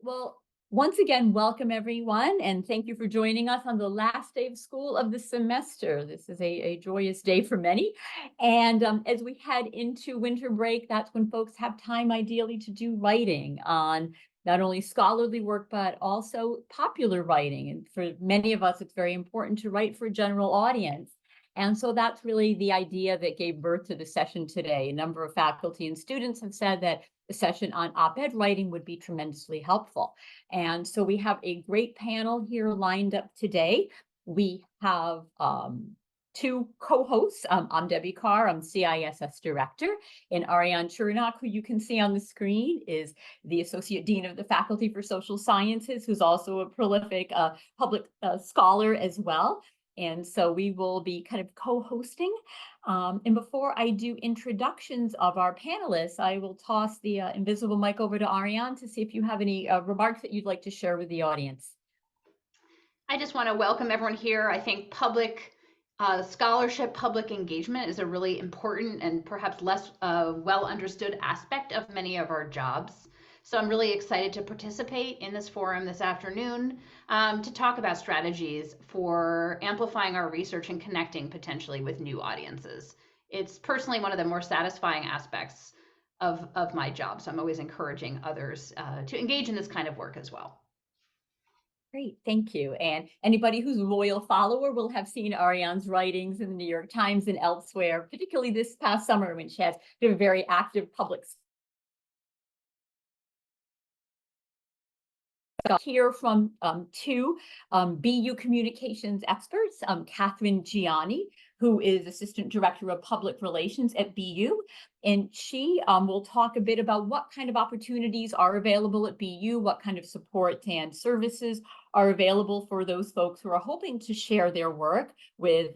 Well, once again, welcome everyone, and thank you for joining us on the last day of school of the semester. This is a joyous day for many. And as we head into winter break, that's when folks have time ideally to do writing on not only scholarly work, but also popular writing. And for many of us, it's very important to write for a general audience. And so that's really the idea that gave birth to the session today. A number of faculty and students have said that the session on op-ed writing would be tremendously helpful. And so we have a great panel here lined up today. We have two co-hosts. I'm Debbie Carr, I'm CISS Director, and Ariane Chernok, who you can see on the screen, is the Associate Dean of the Faculty for Social Sciences, who's also a prolific public scholar as well. And so we will be kind of co-hosting. And before I do introductions of our panelists, I will toss the invisible mic over to Ariane to see if you have any remarks that you'd like to share with the audience. I just want to welcome everyone here. I think public scholarship, public engagement is a really important and perhaps less well understood aspect of many of our jobs. So I'm really excited to participate in this forum this afternoon to talk about strategies for amplifying our research and connecting potentially with new audiences. It's personally one of the more satisfying aspects of my job. So I'm always encouraging others to engage in this kind of work as well. Great, thank you. And anybody who's a loyal follower will have seen Ariane's writings in the New York Times and elsewhere, particularly this past summer when she has been a very active public hear from two BU communications experts, Catherine Gianni, who is Assistant Director of Public Relations at BU. And she will talk a bit about what kind of opportunities are available at BU, what kind of support and services are available for those folks who are hoping to share their work with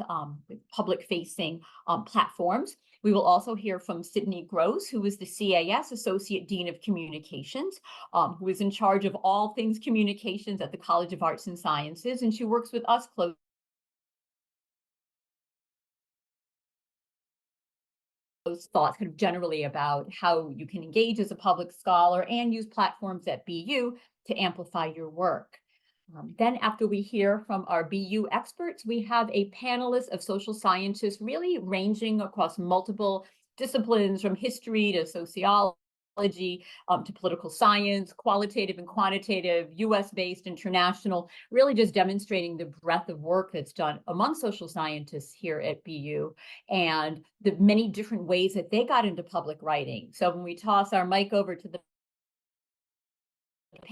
public-facing platforms. We will also hear from Sydney Gross, who is the CISS Associate Dean of Communications, who is in charge of all things communications at the College of Arts and Sciences, and she works with us closely. Those thoughts kind of generally about how you can engage as a public scholar and use platforms at BU to amplify your work. Then after we hear from our BU experts, we have a panelist of social scientists really ranging across multiple disciplines from history to sociology to political science, qualitative and quantitative, US-based, international, really just demonstrating the breadth of work that's done among social scientists here at BU and the many different ways that they got into public writing. So when we toss our mic over to the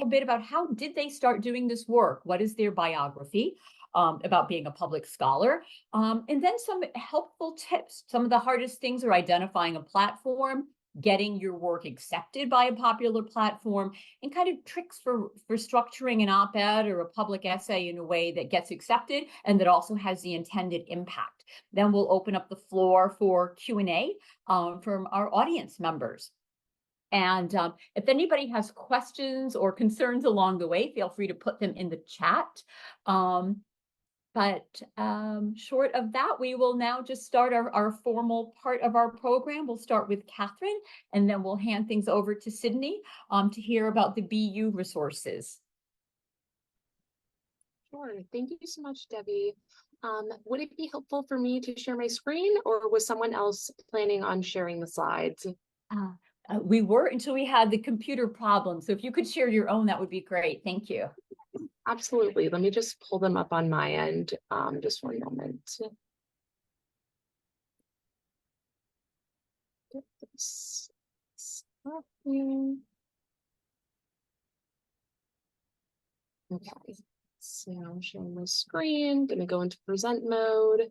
a bit about how did they start doing this work? What is their biography about being a public scholar? And then some helpful tips. Some of the hardest things are identifying a platform, getting your work accepted by a popular platform, and kind of tricks for structuring an op-ed or a public essay in a way that gets accepted and that also has the intended impact. Then we'll open up the floor for Q&A from our audience members. And if anybody has questions or concerns along the way, feel free to put them in the chat. But short of that, we will now just start our formal part of our program. We'll start with Catherine, and then we'll hand things over to Sydney to hear about the BU resources. Sure. Thank you so much, Debbie. Would it be helpful for me to share my screen, or was someone else planning on sharing the slides? We were until we had the computer problem. So if you could share your own, that would be great. Thank you. Absolutely. Let me just pull them up on my end. Just one moment. Get this up here. Okay. So I'm sharing my screen. Going to go into present mode.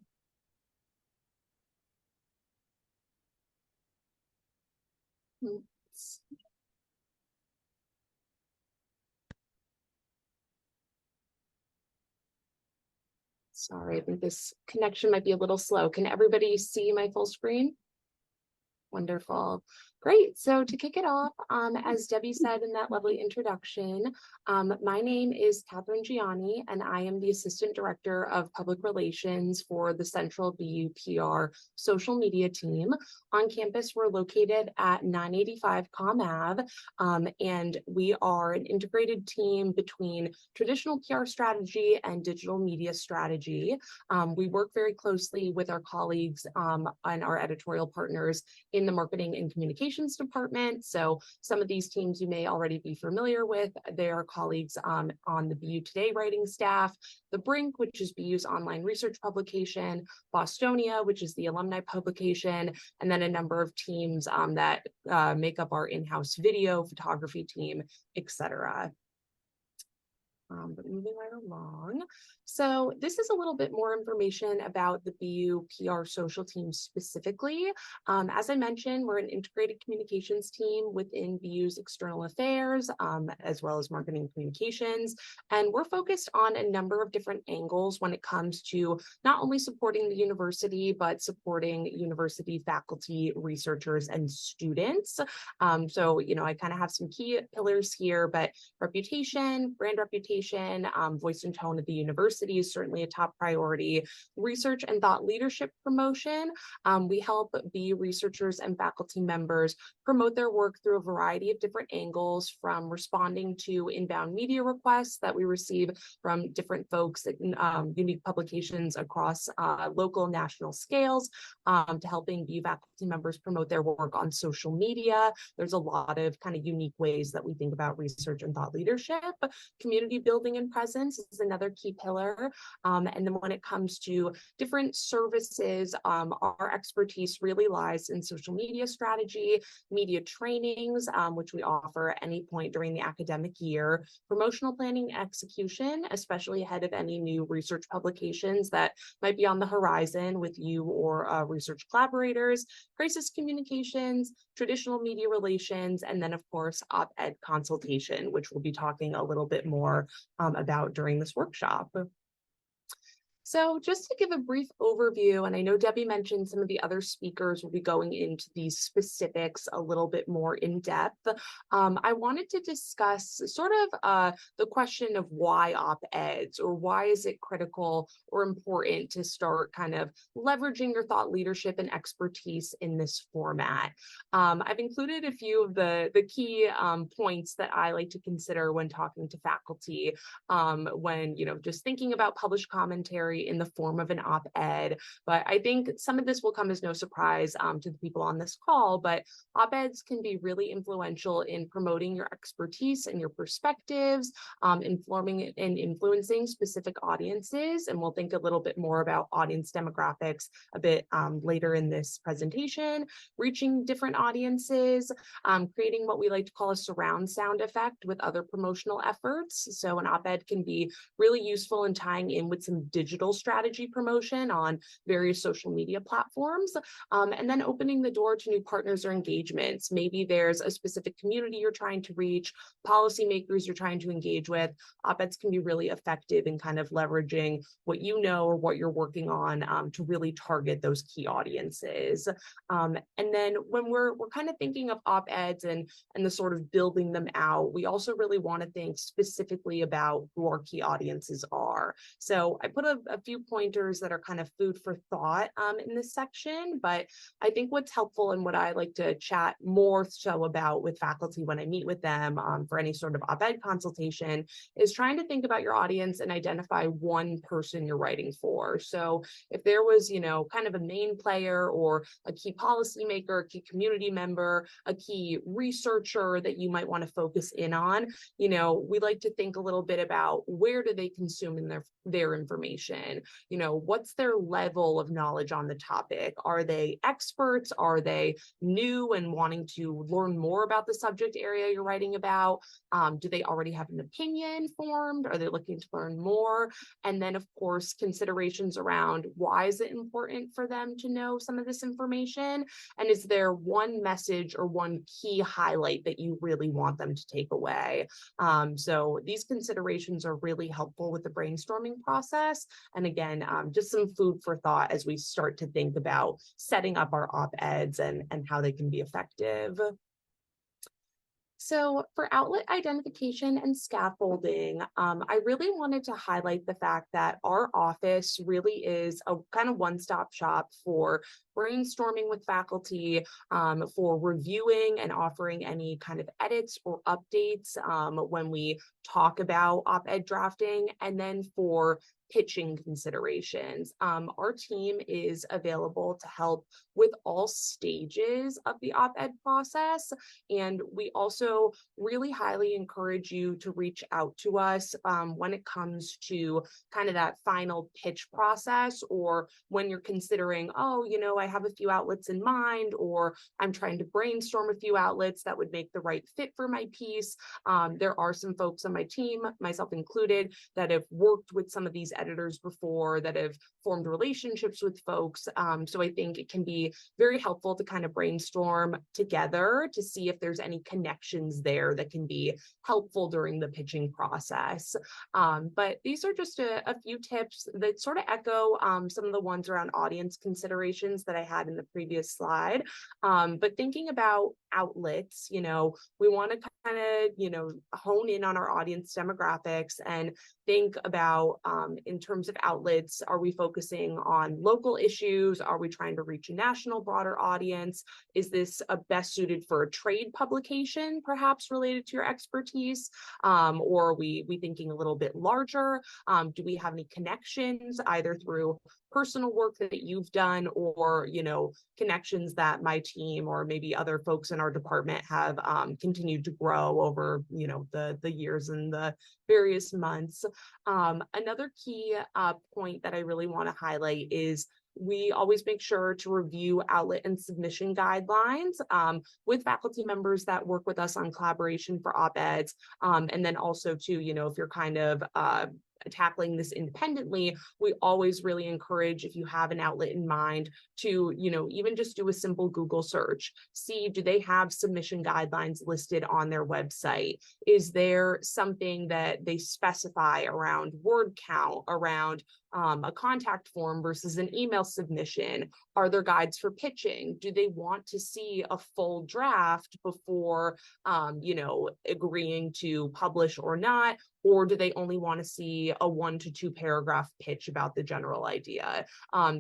Sorry, I think this connection might be a little slow. Can everybody see my full screen? Wonderful. Great. So to kick it off, as Debbie said in that lovely introduction, my name is Catherine Gianni, and I am the Assistant Director of Public Relations for the Central BU PR social media team. On campus, we're located at 985 Com Ave, and we are an integrated team between traditional PR strategy and digital media strategy. We work very closely with our colleagues and our editorial partners in the marketing and communications department. So some of these teams you may already be familiar with. They are colleagues on the BU Today writing staff, the Brink, which is BU's online research publication, Bostonia, which is the alumni publication, and then a number of teams that make up our in-house video, photography team, etc. But moving right along. So this is a little bit more information about the BU PR social team specifically. As I mentioned, we're an integrated communications team within BU's external affairs, as well as marketing communications. And we're focused on a number of different angles when it comes to not only supporting the university, but supporting university faculty, researchers, and students. So, I kind of have some key pillars here, but reputation, brand reputation, voice and tone of the university is certainly a top priority. Research and thought leadership promotion. We help BU researchers and faculty members promote their work through a variety of different angles, from responding to inbound media requests that we receive from different folks in unique publications across local and national scales, to helping BU faculty members promote their work on social media. There's a lot of kind of unique ways that we think about research and thought leadership. Community building and presence is another key pillar. And then when it comes to different services, our expertise really lies in social media strategy, media trainings, which we offer at any point during the academic year, promotional planning execution, especially ahead of any new research publications that might be on the horizon with you or research collaborators, crisis communications, traditional media relations, and then of course, op-ed consultation, which we'll be talking a little bit more about during this workshop. So just to give a brief overview, and I know Debbie mentioned some of the other speakers will be going into these specifics a little bit more in depth. I wanted to discuss sort of the question of why op-eds, or why is it critical or important to start kind of leveraging your thought leadership and expertise in this format. I've included a few of the key points that I like to consider when talking to faculty, when just thinking about published commentary in the form of an op-ed. But I think some of this will come as no surprise to the people on this call, but op-eds can be really influential in promoting your expertise and your perspectives, informing and influencing specific audiences. And we'll think a little bit more about audience demographics a bit later in this presentation, reaching different audiences, creating what we like to call a surround sound effect with other promotional efforts. So an op-ed can be really useful in tying in with some digital strategy promotion on various social media platforms, and then opening the door to new partners or engagements. Maybe there's a specific community you're trying to reach, policymakers you're trying to engage with. Op-eds can be really effective in kind of leveraging what you know or what you're working on to really target those key audiences. And then when we're kind of thinking of op-eds and the sort of building them out, we also really want to think specifically about who our key audiences are. So I put a few pointers that are kind of food for thought in this section, but I think what's helpful and what I like to chat more so about with faculty when I meet with them for any sort of op-ed consultation is trying to think about your audience and identify one person you're writing for. So if there was, kind of a main player or a key policymaker, a key community member, a key researcher that you might want to focus in on, we like to think a little bit about where do they consume in their information. What's their level of knowledge on the topic? Are they experts? Are they new and wanting to learn more about the subject area you're writing about? Do they already have an opinion formed? Are they looking to learn more? And then, of course, considerations around why is it important for them to know some of this information? And is there one message or one key highlight that you really want them to take away? So these considerations are really helpful with the brainstorming process. And again, just some food for thought as we start to think about setting up our op-eds and how they can be effective. So for outlet identification and scaffolding, I really wanted to highlight the fact that our office really is a kind of one-stop shop for brainstorming with faculty, for reviewing and offering any kind of edits or updates when we talk about op-ed drafting, and then for pitching considerations. Our team is available to help with all stages of the op-ed process. And we also really highly encourage you to reach out to us when it comes to kind of that final pitch process, or when you're considering, oh, you know, I have a few outlets in mind, or I'm trying to brainstorm a few outlets that would make the right fit for my piece. There are some folks on my team, myself included, that have worked with some of these editors before, that have formed relationships with folks. So I think it can be very helpful to kind of brainstorm together to see if there's any connections there that can be helpful during the pitching process. But these are just a few tips that sort of echo some of the ones around audience considerations that I had in the previous slide. But thinking about outlets, you know, we want to kind of, you know, hone in on our audience demographics and think about in terms of outlets, are we focusing on local issues? Are we trying to reach a national broader audience? Is this best suited for a trade publication, perhaps related to your expertise? Or are we thinking a little bit larger? Do we have any connections either through personal work that you've done, or, you know, connections that my team or maybe other folks in our department have continued to grow over, you know, the years and the various months. Another key point that I really want to highlight is we always make sure to review outlet and submission guidelines with faculty members that work with us on collaboration for op-eds. And then also too, you know, if you're kind of tackling this independently, we always really encourage, if you have an outlet in mind, to, you know, even just do a simple Google search. See, do they have submission guidelines listed on their website? Is there something that they specify around word count, around a contact form versus an email submission? Are there guides for pitching? Do they want to see a full draft before, you know, agreeing to publish or not? Or do they only want to see a 1 to 2 paragraph pitch about the general idea?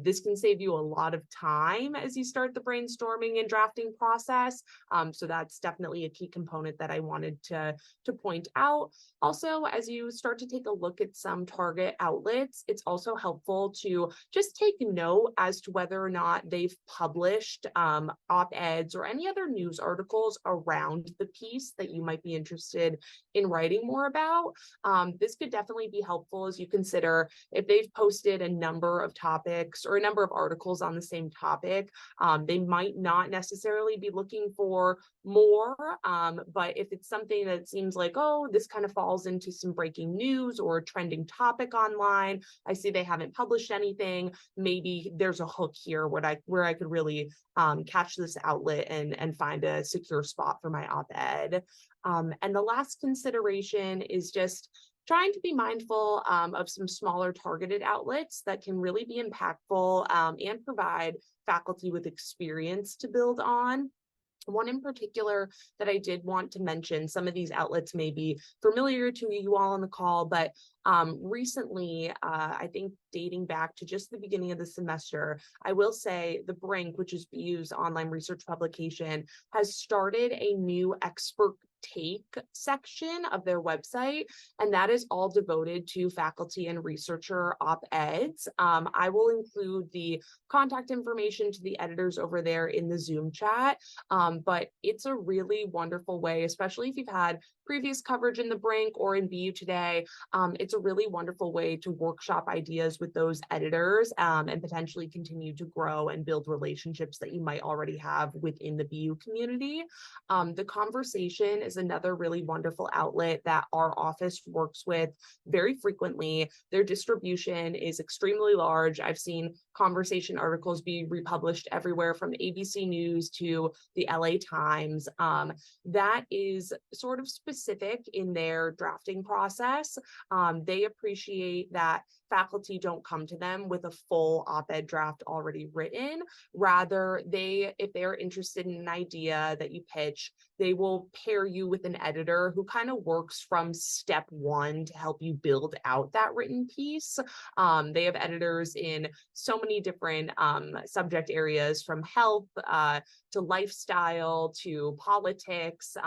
This can save you a lot of time as you start the brainstorming and drafting process. So that's definitely a key component that I wanted to point out. Also, as you start to take a look at some target outlets, it's also helpful to just take note as to whether or not they've published op-eds or any other news articles around the piece that you might be interested in writing more about. This could definitely be helpful as you consider if they've posted a number of topics or a number of articles on the same topic. They might not necessarily be looking for more, but if it's something that seems like, oh, this kind of falls into some breaking news or a trending topic online, I see they haven't published anything, maybe there's a hook here where I could really catch this outlet and find a secure spot for my op-ed. And the last consideration is just trying to be mindful of some smaller targeted outlets that can really be impactful and provide faculty with experience to build on. One in particular that I did want to mention, some of these outlets may be familiar to you all on the call, but recently, I think dating back to just the beginning of the semester, I will say the Brink, which is BU's online research publication, has started a new expert take section of their website, and that is all devoted to faculty and researcher op-eds. I will include the contact information to the editors over there in the Zoom chat, but it's a really wonderful way, especially if you've had previous coverage in the Brink or in BU Today. It's a really wonderful way to workshop ideas with those editors and potentially continue to grow and build relationships that you might already have within the BU community. The Conversation is another really wonderful outlet that our office works with very frequently. Their distribution is extremely large. I've seen Conversation articles be republished everywhere from ABC News to the LA Times. That is sort of specific in their drafting process. They appreciate that faculty don't come to them with a full op-ed draft already written. Rather, if they're interested in an idea that you pitch, they will pair you with an editor who kind of works from step one to help you build out that written piece. They have editors in so many different subject areas, from health to lifestyle to politics,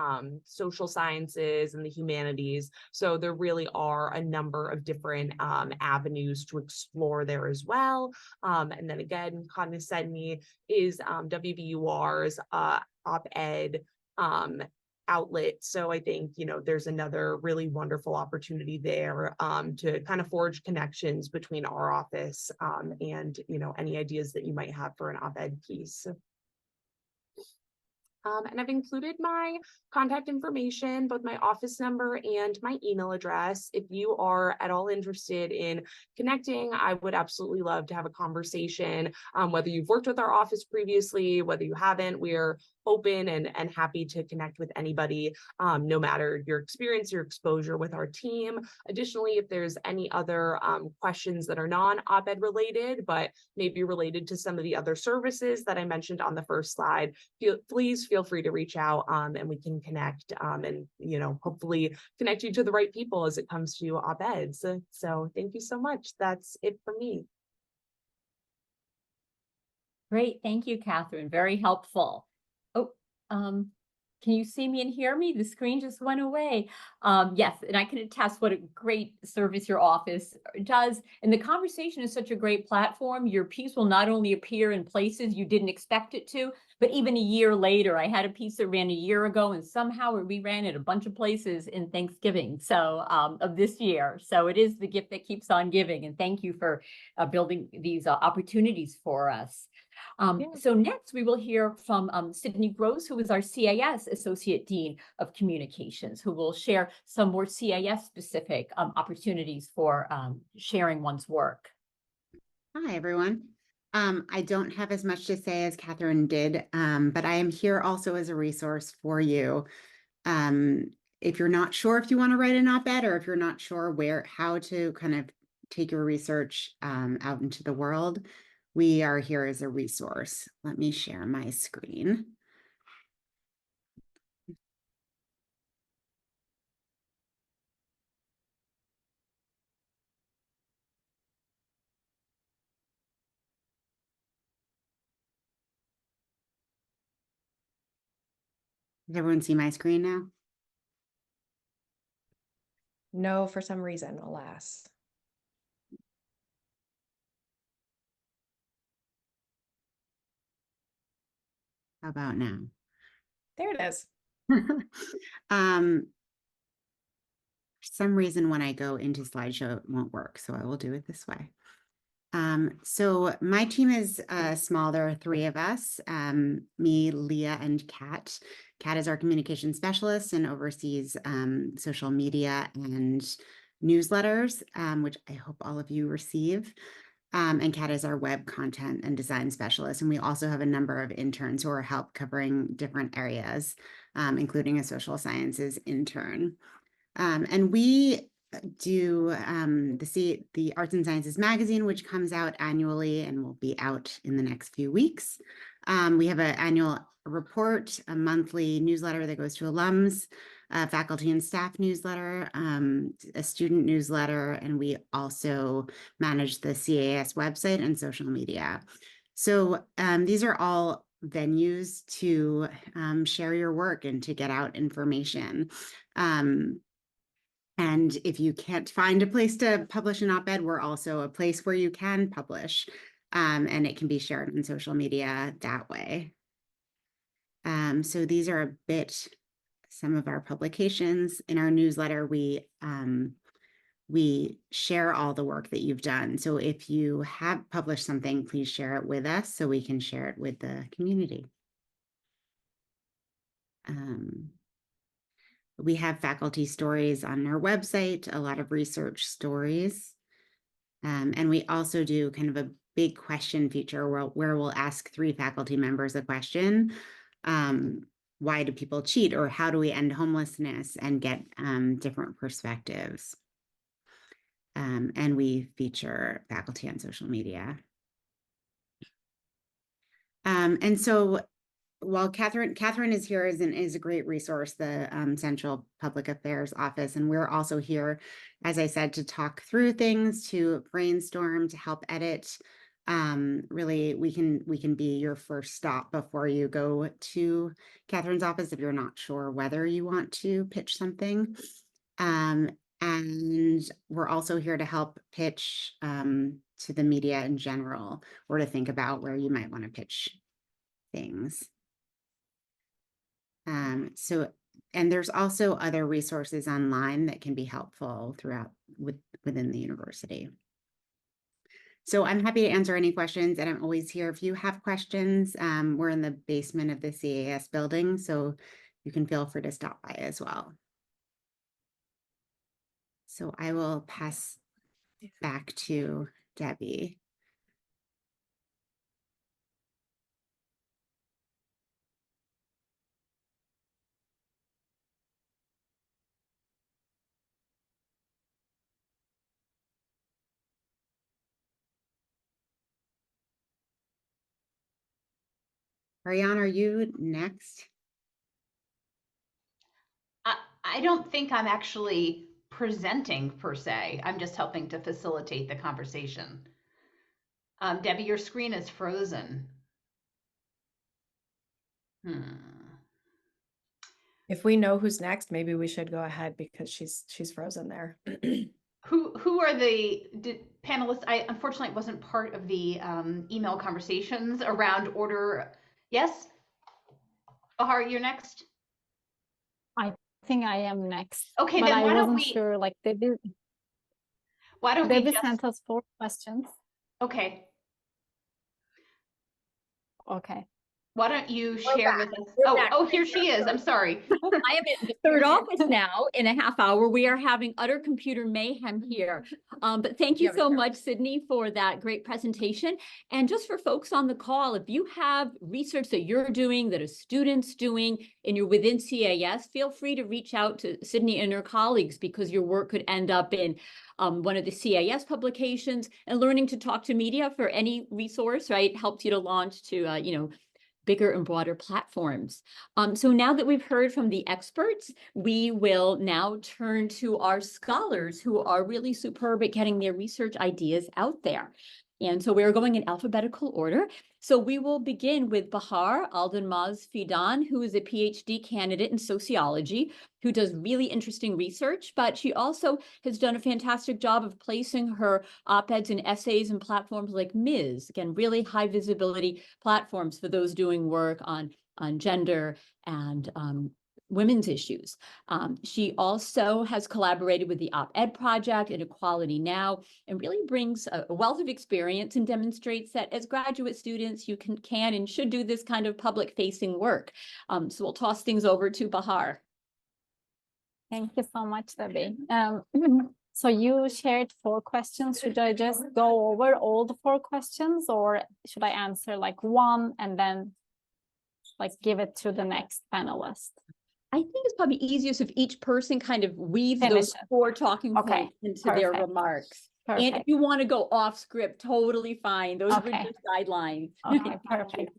social sciences, and the humanities. So there really are a number of different avenues to explore there as well. And then again, Cognoscenti is WBUR's op-ed outlet. So I think, there's another really wonderful opportunity there to kind of forge connections between our office and, any ideas that you might have for an op-ed piece. And I've included my contact information, both my office number and my email address. If you are at all interested in connecting, I would absolutely love to have a conversation. Whether you've worked with our office previously, whether you haven't, we're open and happy to connect with anybody, no matter your experience, your exposure with our team. Additionally, if there's any other questions that are non-op-ed related, but maybe related to some of the other services that I mentioned on the first slide, please feel free to reach out and we can connect and, hopefully connect you to the right people as it comes to op-eds. So thank you so much. That's it for me. Great. Thank you, Catherine. Very helpful. Oh, can you see me and hear me? The screen just went away. Yes, and I can attest what a great service your office does. And the conversation is such a great platform. Your piece will not only appear in places you didn't expect it to, but even a year later. I had a piece that ran a year ago, and somehow we ran it a bunch of places in Thanksgiving of this year. So it is the gift that keeps on giving. And thank you for building these opportunities for us. So next we will hear from Sydney Gross, who is our CISS Associate Dean of Communications, who will share some more CISS specific opportunities for sharing one's work. Hi, everyone. I don't have as much to say as Catherine did, but I am here also as a resource for you. If you're not sure if you want to write an op-ed, or if you're not sure how to kind of take your research out into the world, we are here as a resource. Let me share my screen. Does everyone see my screen now? No, for some reason, alas. How about now? There it is. For some reason, when I go into slideshow, it won't work. So I will do it this way. So my team is small. There are three of us, me, Leah, and Kat. Kat is our communication specialist and oversees social media and newsletters, which I hope all of you receive. And Kat is our web content and design specialist. And we also have a number of interns who are help covering different areas, including a social sciences intern. And we do the Arts and Sciences magazine, which comes out annually and will be out in the next few weeks. We have an annual report, a monthly newsletter that goes to alums, a faculty and staff newsletter, a student newsletter, and we also manage the CISS website and social media. So these are all venues to share your work and to get out information. And if you can't find a place to publish an op-ed, we're also a place where you can publish, and it can be shared on social media that way. So these are some of our publications. In our newsletter, we share all the work that you've done. So if you have published something, please share it with us so we can share it with the community. We have faculty stories on our website, a lot of research stories. And we also do kind of a big question feature where we'll ask 3 faculty members a question. Why do people cheat, or how do we end homelessness, and get different perspectives? And we feature faculty on social media. And so while Catherine is here is a great resource, the Central Public Affairs Office, and we're also here, as I said, to talk through things, to brainstorm, to help edit. Really, we can be your first stop before you go to Catherine's office if you're not sure whether you want to pitch something. And we're also here to help pitch to the media in general, or to think about where you might want to pitch things. And there's also other resources online that can be helpful within the university. So I'm happy to answer any questions, and I'm always here if you have questions. We're in the basement of the CISS building, so you can feel free to stop by as well. So I will pass back to Debbie. Ariane, are you next? I don't think I'm actually presenting per se. I'm just helping to facilitate the conversation. Debbie, your screen is frozen. If we know who's next, maybe we should go ahead because she's frozen there. Who are the panelists? I unfortunately wasn't part of the email conversations around order. Yes, Bahar, you're next. I think I am next. Okay, but then I why don't wasn't we? sure. Like they Why don't we just just? sent us 4 questions. Okay. Okay. Why don't you We're share back. with us? We're Oh, back. oh, here she is. I'm sorry. I am in the third office now in a half hour. We are having utter computer mayhem here. But thank you so much, Sydney, for that great presentation. And just for folks on the call, if you have research that you're doing, that a student's doing, and you're within CISS, feel free to reach out to Sydney and her colleagues, because your work could end up in one of the CISS publications. And learning to talk to media for any resource, right, helps you to launch to, bigger and broader platforms. So now that we've heard from the experts, we will now turn to our scholars who are really superb at getting their research ideas out there. And so we're going in alphabetical order. So we will begin with Bahar Aldanmaz Fidan, who is a PhD candidate in sociology, who does really interesting research, but she also has done a fantastic job of placing her op-eds and essays in platforms like Ms. Again, really high visibility platforms for those doing work on gender and women's issues. She also has collaborated with the Op-Ed Project and Equality Now, and really brings a wealth of experience and demonstrates that as graduate students, you can and should do this kind of public-facing work. So we'll toss things over to Bahar. Thank you so much, Debbie. So you shared 4 questions. Should I just go over all the 4 questions, or should I answer like one and then like give it to the next panelist? I think it's probably easiest if each person kind of weaves those 4 talking points into their remarks. Perfect. And if you want to go off script, totally fine. Those are just guidelines. Okay, perfect.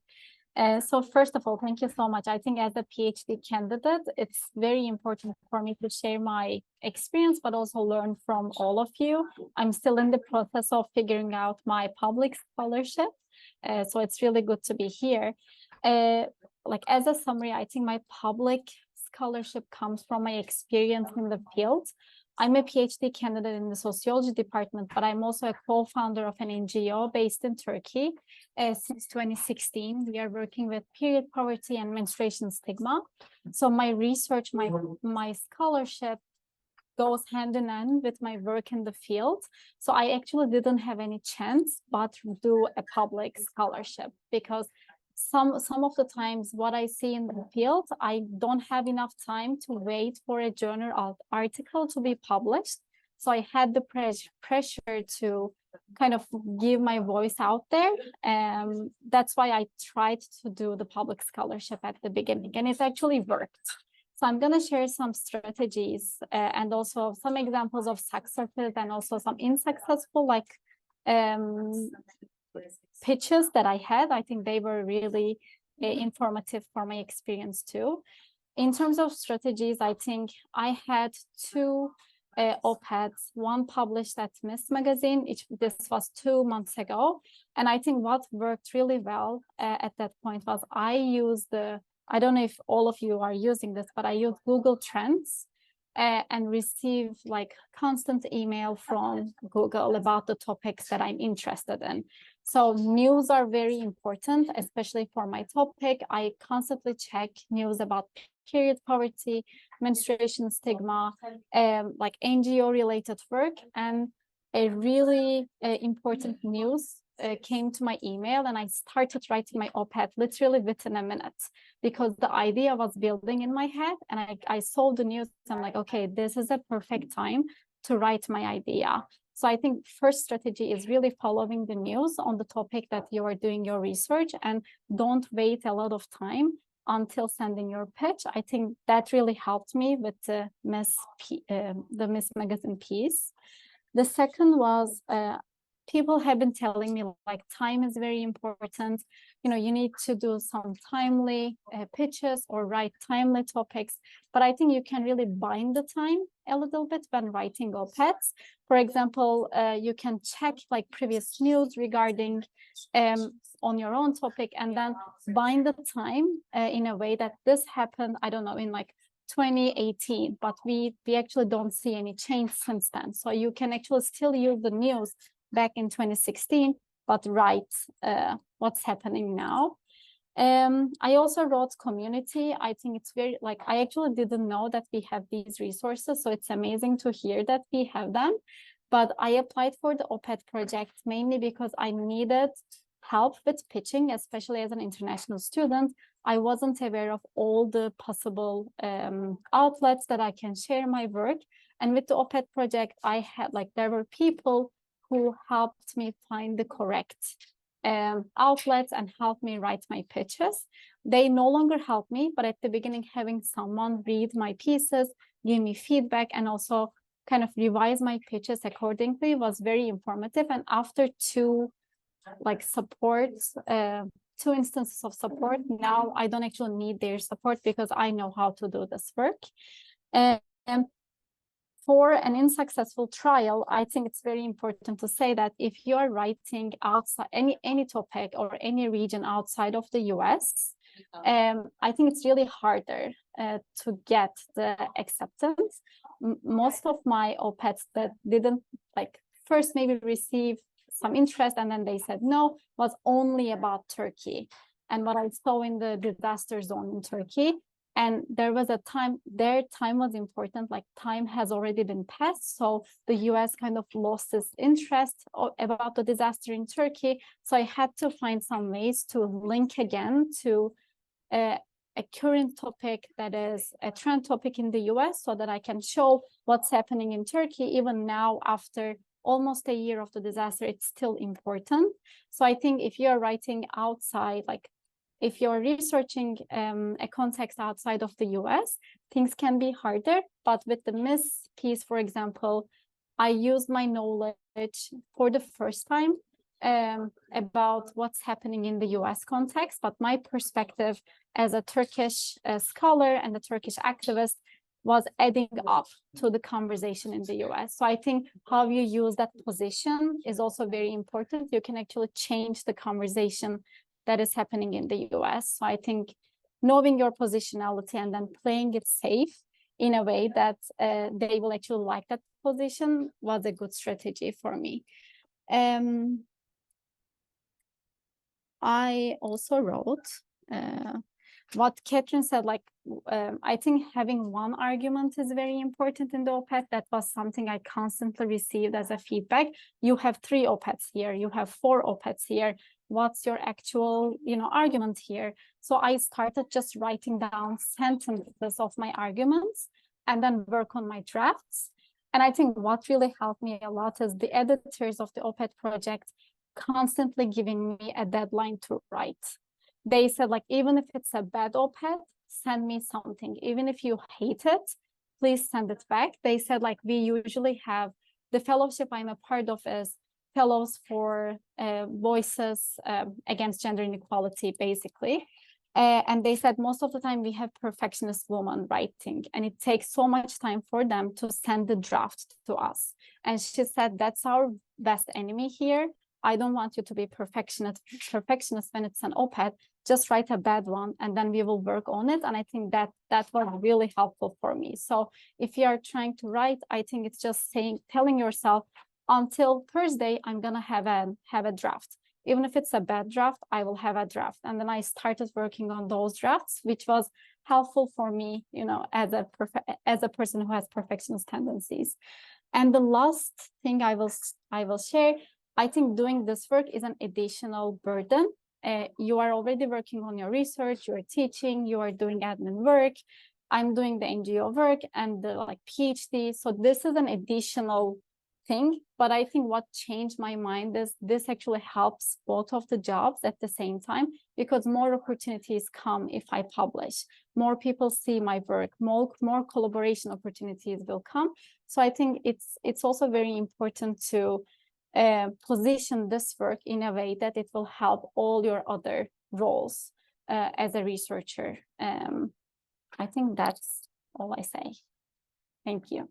So first of all, thank you so much. I think as a PhD candidate, it's very important for me to share my experience, but also learn from all of you. I'm still in the process of figuring out my public scholarship. So it's really good to be here. Like as a summary, I think my public scholarship comes from my experience in the field. I'm a PhD candidate in the sociology department, but I'm also a co-founder of an NGO based in Turkey. Since 2016, we are working with period poverty and menstruation stigma. So my research, my scholarship goes hand in hand with my work in the field. So I actually didn't have any chance but to do a public scholarship, because some of the times what I see in the field, I don't have enough time to wait for a journal article to be published. So I had the pressure to kind of give my voice out there. That's why I tried to do the public scholarship at the beginning, and it actually worked. So I'm going to share some strategies and also some examples of successes and also some unsuccessful pitches that I had. I think they were really informative for my experience too. In terms of strategies, I think I had two op-eds, one published at CISS magazine. This was 2 months ago. And I think what worked really well at that point was I used I don't know if all of you are using this, but I use Google Trends and receive like constant email from Google about the topics that I'm interested in. So news are very important, especially for my topic. I constantly check news about period poverty, menstruation stigma, like NGO related work, and a really important news came to my email, and I started writing my op-ed literally within a minute because the idea was building in my head, and I saw the news. I'm like, okay, this is a perfect time to write my idea. So I think first strategy is really following the news on the topic that you are doing your research, and don't wait a lot of time until sending your pitch. I think that really helped me with the CISS magazine piece. The second was people have been telling me like time is very important. You know, you need to do some timely pitches or write timely topics. But I think you can really bind the time a little bit when writing op-eds. For example, you can check like previous news regarding on your own topic, and then bind the time in a way that this happened, I don't know, in like 2018, but we actually don't see any change since then. So you can actually still use the news back in 2016, but write what's happening now. I also wrote community. I think it's very, like, I actually didn't know that we have these resources, so it's amazing to hear that we have them. But I applied for the op-ed project mainly because I needed help with pitching, especially as an international student. I wasn't aware of all the possible outlets that I can share my work. And with the op-ed project, I had like, there were people who helped me find the correct outlets and helped me write my pitches. They no longer help me, but at the beginning, having someone read my pieces, give me feedback, and also kind of revise my pitches accordingly was very informative. And after two instances of support, now I don't actually need their support because I know how to do this work. And for an unsuccessful trial, I think it's very important to say that if you are writing outside any topic or any region outside of the US, I think it's really harder to get the acceptance. Most of my op-eds that didn't first maybe receive some interest and then they said no was only about Turkey and what I saw in the disaster zone in Turkey. And there was a time, their time was important, like time has already been passed. So the US kind of lost its interest about the disaster in Turkey. So I had to find some ways to link again to a current topic that is a trend topic in the US so that I can show what's happening in Turkey. Even now, after almost a year of the disaster, it's still important. So I think if you're writing outside, like if you're researching a context outside of the US, things can be harder. But with the CISS piece, for example, I used my knowledge for the first time about what's happening in the US context, but my perspective as a Turkish scholar and a Turkish activist was adding up to the conversation in the US. So I think how you use that position is also very important. You can actually change the conversation that is happening in the US. So I think knowing your positionality and then playing it safe in a way that they will actually like that position was a good strategy for me. I also wrote what Catherine said, I think having one argument is very important in the op-ed. That was something I constantly received as a feedback. You have 3 op-eds here, you have 4 op-eds here. What's your actual, argument here? So I started just writing down sentences of my arguments and then work on my drafts. And I think what really helped me a lot is the editors of the op-ed project constantly giving me a deadline to write. they said like, even if it's a bad op-ed, send me something. Even if you hate it, please send it back. They said like, we usually have the fellowship I'm a part of is fellows for voices against gender inequality, basically. And they said most of the time we have perfectionist women writing, and it takes so much time for them to send the draft to us. And she said, that's our best enemy here. I don't want you to be perfectionist when it's an op-ed. Just write a bad one, and then we will work on it. And I think that was really helpful for me. So if you are trying to write, I think it's just telling yourself, until Thursday, I'm gonna have a draft. Even if it's a bad draft, I will have a draft. And then I started working on those drafts, which was helpful for me, you know, as a person who has perfectionist tendencies. And the last thing I will share, I think doing this work is an additional burden. You are already working on your research, you are teaching, you are doing admin work. I'm doing the NGO work and the like PhD. So this is an additional thing, but I think what changed my mind is this actually helps both of the jobs at the same time, because more opportunities come if I publish, more people see my work, more collaboration opportunities will come. So I think it's also very important to position this work in a way that it will help all your other roles as a researcher. I think that's all I say. Thank you.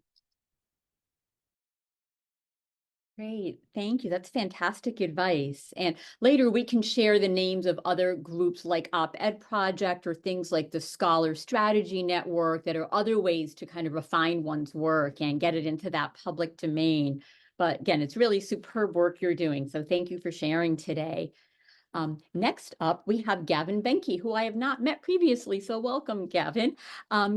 Great, thank you. That's fantastic advice. And later we can share the names of other groups like Op-Ed Project or things like the Scholar Strategy Network that are other ways to kind of refine one's work and get it into that public domain. But again, it's really superb work you're doing. So thank you for sharing today. Next up, we have Gavin Benke, who I have not met previously, so welcome, Gavin.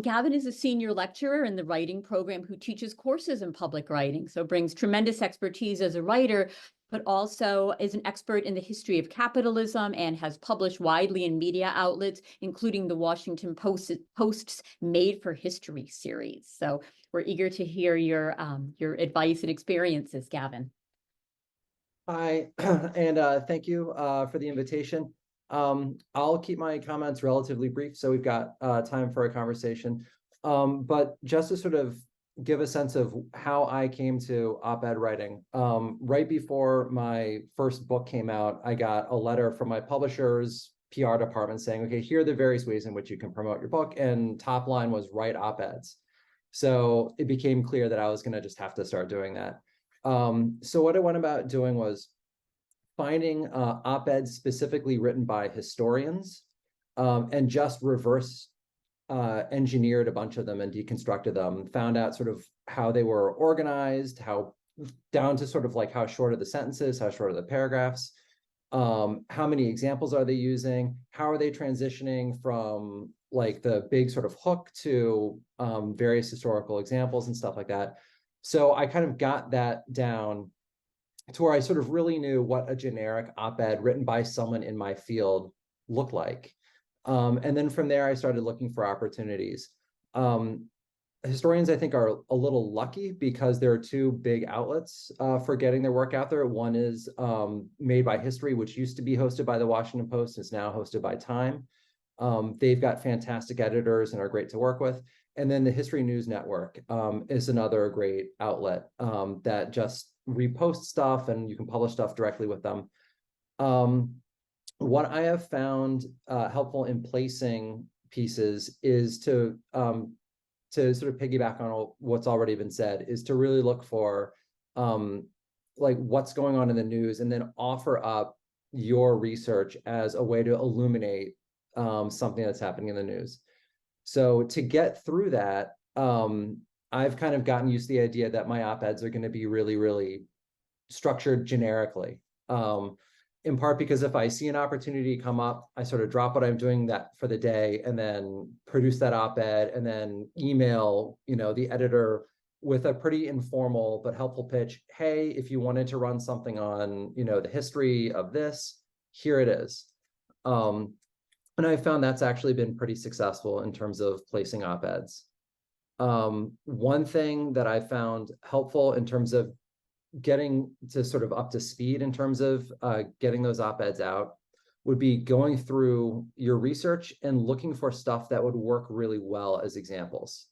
Gavin is a senior lecturer in the writing program who teaches courses in public writing, so brings tremendous expertise as a writer, but also is an expert in the history of capitalism and has published widely in media outlets, including the Washington Post's Made for History series. So we're eager to hear your advice and experiences, Gavin. Hi, and thank you for the invitation. I'll keep my comments relatively brief, so we've got time for a conversation. But just to sort of give a sense of how I came to op-ed writing, right before my first book came out, I got a letter from my publisher's PR department saying, okay, here are the various ways in which you can promote your book, and top line was write op-eds. So it became clear that I was going to just have to start doing that. So what I went about doing was finding op-eds specifically written by historians and just reverse engineered a bunch of them and deconstructed them, found out sort of how they were organized, how down to sort of like how short are the sentences, how short are the paragraphs, how many examples are they using, how are they transitioning from like the big sort of hook to various historical examples and stuff like that. So I kind of got that down to where I sort of really knew what a generic op-ed written by someone in my field looked like. And then from there, I started looking for opportunities. Historians, I think, are a little lucky because there are two big outlets for getting their work out there. One is Made by History, which used to be hosted by the Washington Post, is now hosted by Time. They've got fantastic editors and are great to work with. And then the History News Network is another great outlet that just reposts stuff and you can publish stuff directly with them. What I have found helpful in placing pieces is to sort of piggyback on what's already been said, is to really look for like what's going on in the news and then offer up your research as a way to illuminate something that's happening in the news. So to get through that, I've kind of gotten used to the idea that my op-eds are going to be really, really structured generically. In part because if I see an opportunity come up, I sort of drop what I'm doing that for the day and then produce that op-ed and then email, the editor with a pretty informal but helpful pitch. Hey, if you wanted to run something on, the history of this, here it is. And I found that's actually been pretty successful in terms of placing op-eds. One thing that I found helpful in terms of getting to sort of up to speed in terms of getting those op-eds out would be going through your research and looking for stuff that would work really well as examples.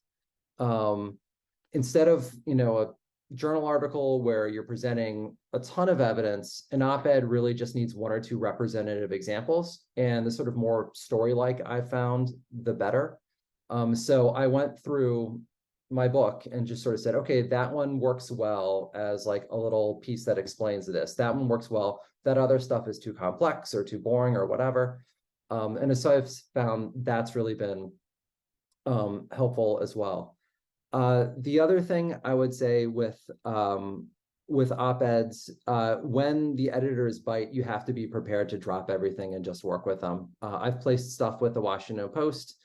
Instead of, a journal article where you're presenting a ton of evidence, an op-ed really just needs one or two representative examples, and the sort of more story-like I found, the better. So I went through my book and just sort of said, okay, that one works well as like a little piece that explains this. That one works well. That other stuff is too complex or too boring or whatever. And so I've found that's really been helpful as well. The other thing I would say with op-eds, when the editors bite, you have to be prepared to drop everything and just work with them. I've placed stuff with the Washington Post,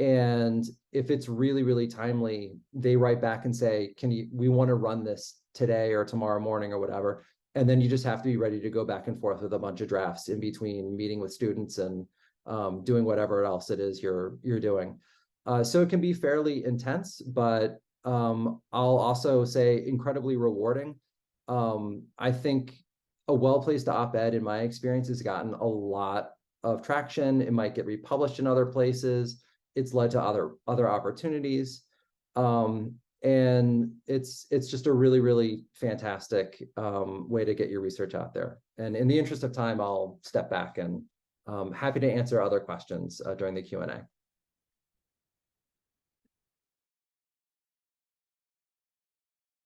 and if it's really, really timely, they write back and say, we want to run this today or tomorrow morning or whatever. And then you just have to be ready to go back and forth with a bunch of drafts in between meeting with students and doing whatever else it is you're doing. So it can be fairly intense, but I'll also say incredibly rewarding. I think a well-placed op-ed, in my experience, has gotten a lot of traction. It might get republished in other places. It's led to other opportunities. And it's just a really, really fantastic way to get your research out there. And in the interest of time, I'll step back, and happy to answer other questions during the Q&A.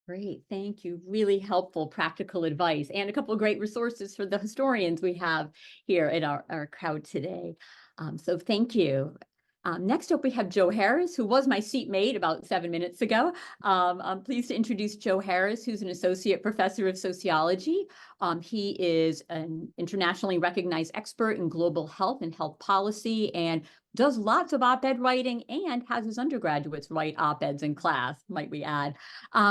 Great, thank you. Really helpful practical advice, and a couple of great resources for the historians we have here in our crowd today. So thank you. Next up, we have Joe Harris, who was my seatmate about 7 minutes ago. I'm pleased to introduce Joe Harris, who's an associate professor of sociology. He is an internationally recognized expert in global health and health policy, and does lots of op-ed writing, and has his undergraduates write op-eds in class, might we add.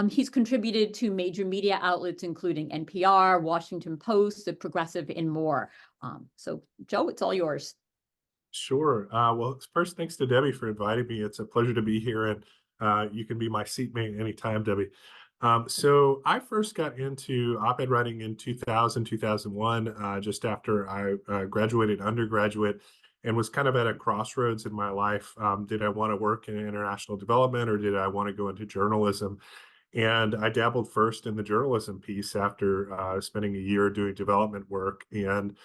He's contributed to major media outlets, including NPR, Washington Post, The Progressive, and more. So Joe, it's all yours. Sure. Well, first, thanks to Debbie for inviting me. It's a pleasure to be here, and you can be my seatmate anytime, Debbie. So I first got into op-ed writing in 2000, 2001, just after I graduated undergraduate, and was kind of at a crossroads in my life. Did I want to work in international development, or did I want to go into journalism? And I dabbled first in the journalism piece after spending a year doing development work, and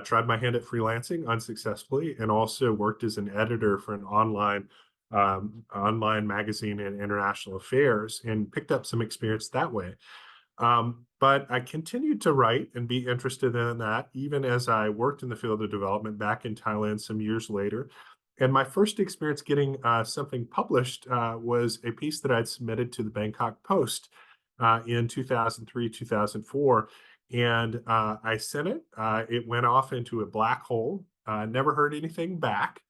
tried my hand at freelancing unsuccessfully, and also worked as an editor for an online magazine in international affairs, and picked up some experience that way. But I continued to write and be interested in that, even as I worked in the field of development back in Thailand some years later. And my first experience getting something published was a piece that I'd submitted to the Bangkok Post in 2003, 2004. And I sent it. It went off into a black hole. Never heard anything back.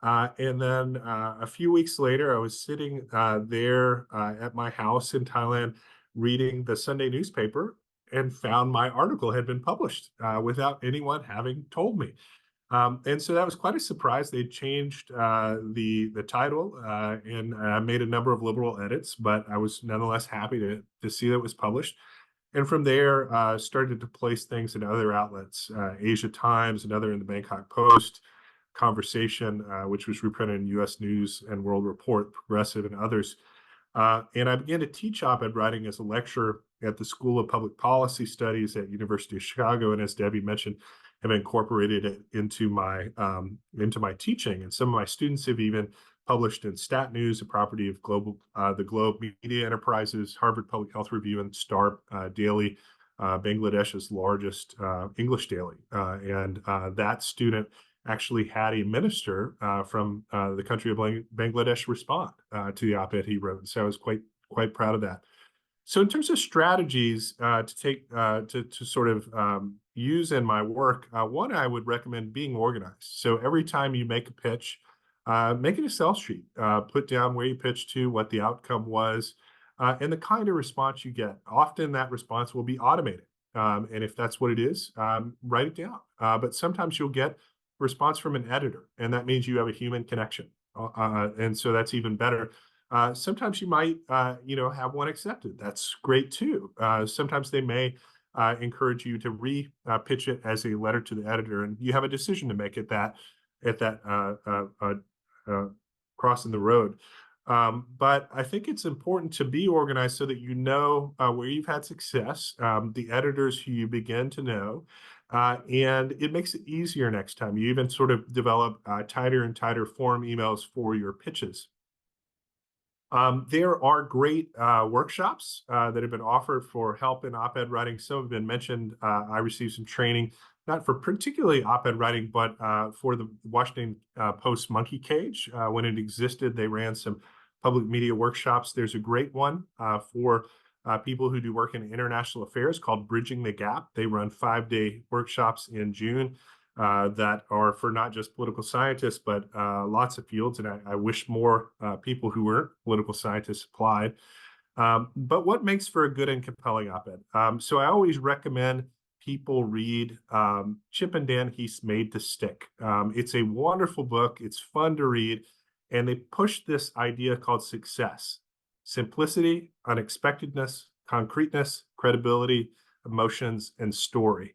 And then a few weeks later, I was sitting there at my house in Thailand, reading the Sunday newspaper, and found my article had been published without anyone having told me. And so that was quite a surprise. They changed the title and made a number of liberal edits, but I was nonetheless happy to see that it was published. And from there, started to place things in other outlets, Asia Times, another in the Bangkok Post, Conversation, which was reprinted in U.S. News and World Report, Progressive, and others. And I began to teach op-ed writing as a lecturer at the School of Public Policy Studies at University of Chicago, and as Debbie mentioned, have incorporated it into my teaching. And some of my students have even published in Stat News, a property of the Globe Media Enterprises, Harvard Public Health Review, and Star Daily, Bangladesh's largest English daily. And that student actually had a minister from the country of Bangladesh respond to the op-ed he wrote. So I was quite proud of that. So in terms of strategies to sort of use in my work, one, I would recommend being organized. So every time you make a pitch, make an Excel sheet, put down where you pitched to, what the outcome was, and the kind of response you get. Often that response will be automated. And if that's what it is, write it down. But sometimes you'll get a response from an editor, and that means you have a human connection. And so that's even better. Sometimes you might, have one accepted. That's great too. Sometimes they may encourage you to pitch it as a letter to the editor, and you have a decision to make at that crossing the road. But I think it's important to be organized so that you know where you've had success, the editors who you begin to know, and it makes it easier next time. You even sort of develop tighter and tighter form emails for your pitches. There are great workshops that have been offered for help in op-ed writing. Some have been mentioned. I received some training, not for particularly op-ed writing, but for the Washington Post Monkey Cage. When it existed, they ran some public media workshops. There's a great one for people who do work in international affairs called Bridging the Gap. They run 5-day workshops in June that are for not just political scientists, but lots of fields. And I wish more people who weren't political scientists applied. But what makes for a good and compelling op-ed? So I always recommend people read Chip and Dan Heath's Made to Stick. It's a wonderful book. It's fun to read. And they push this idea called success: simplicity, unexpectedness, concreteness, credibility, emotions, and story.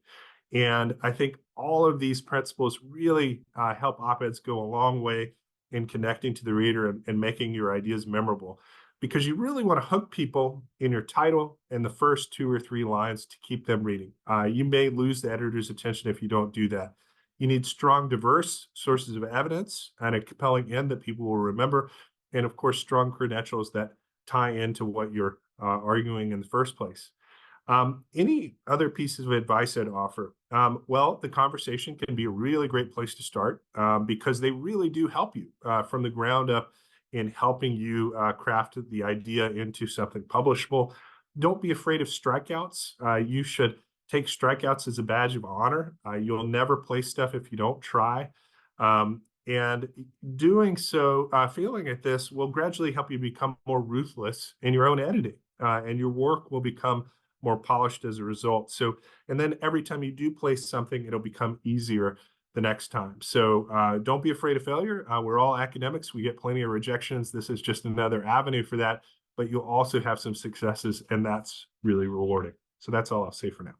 And I think all of these principles really help op-eds go a long way in connecting to the reader and making your ideas memorable, because you really want to hook people in your title and the first 2 or 3 lines to keep them reading. You may lose the editor's attention if you don't do that. You need strong, diverse sources of evidence and a compelling end that people will remember. And of course, strong credentials that tie into what you're arguing in the first place. Any other pieces of advice I'd offer? Well, the conversation can be a really great place to start because they really do help you from the ground up in helping you craft the idea into something publishable. Don't be afraid of strikeouts. You should take strikeouts as a badge of honor. You'll never place stuff if you don't try. And doing so, failing at this will gradually help you become more ruthless in your own editing, and your work will become more polished as a result. So, and then every time you do place something, it'll become easier the next time. So don't be afraid of failure. We're all academics. We get plenty of rejections. This is just another avenue for that, but you'll also have some successes, and that's really rewarding. So that's all I'll say for now.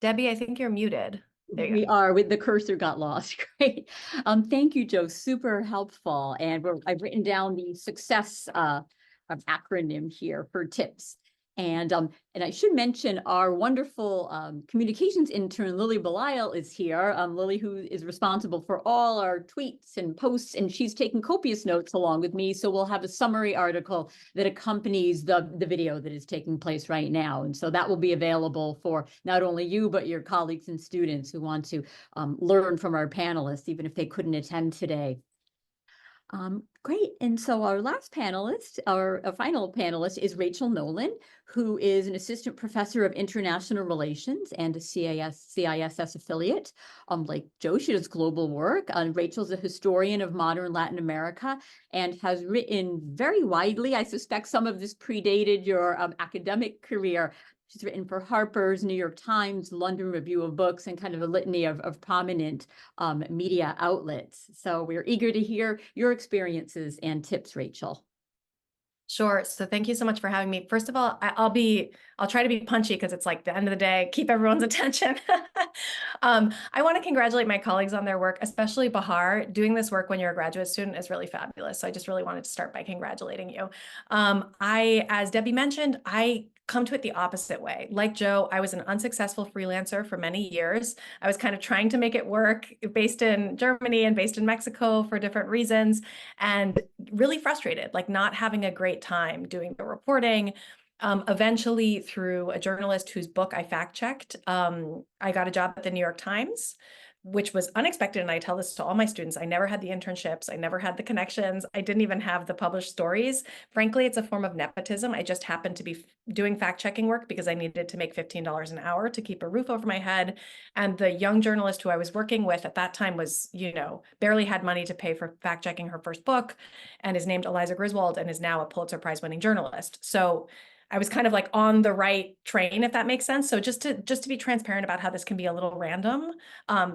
Debbie, I think you're muted. There you We go. are, with the cursor got lost. Great. Thank you, Joe. Super helpful. And I've written down the success acronym here for tips. And I should mention our wonderful communications intern, Lily Belisle, is here. Lily, who is responsible for all our tweets and posts, and she's taking copious notes along with me. So we'll have a summary article that accompanies the video that is taking place right now. And so that will be available for not only you, but your colleagues and students who want to learn from our panelists, even if they couldn't attend today. Great. And so our last panelist, our final panelist, is Rachel Nolan, who is an assistant professor of international relations and a CISS affiliate. Like Joe, she does global work. Rachel's a historian of modern Latin America and has written very widely. I suspect some of this predated your academic career. She's written for Harper's, New York Times, London Review of Books, and kind of a litany of prominent media outlets. So we're eager to hear your experiences and tips, Rachel. Sure. So thank you so much for having me. First of all, I'll try to be punchy because it's like the end of the day, keep everyone's attention. I want to congratulate my colleagues on their work, especially Bahar. Doing this work when you're a graduate student is really fabulous. So I just really wanted to start by congratulating you. As Debbie mentioned, I come to it the opposite way. Like Joe, I was an unsuccessful freelancer for many years. I was kind of trying to make it work, based in Germany and based in Mexico for different reasons, and really frustrated, like not having a great time doing the reporting. Eventually, through a journalist whose book I fact-checked, I got a job at the New York Times, which was unexpected. And I tell this to all my students. I never had the internships. I never had the connections. I didn't even have the published stories. Frankly, it's a form of nepotism. I just happened to be doing fact-checking work because I needed to make $15 an hour to keep a roof over my head. And the young journalist who I was working with at that time was, barely had money to pay for fact-checking her first book, and is named Eliza Griswold and is now a Pulitzer Prize winning journalist. So I was kind of like on the right train, if that makes sense. So just to be transparent about how this can be a little random,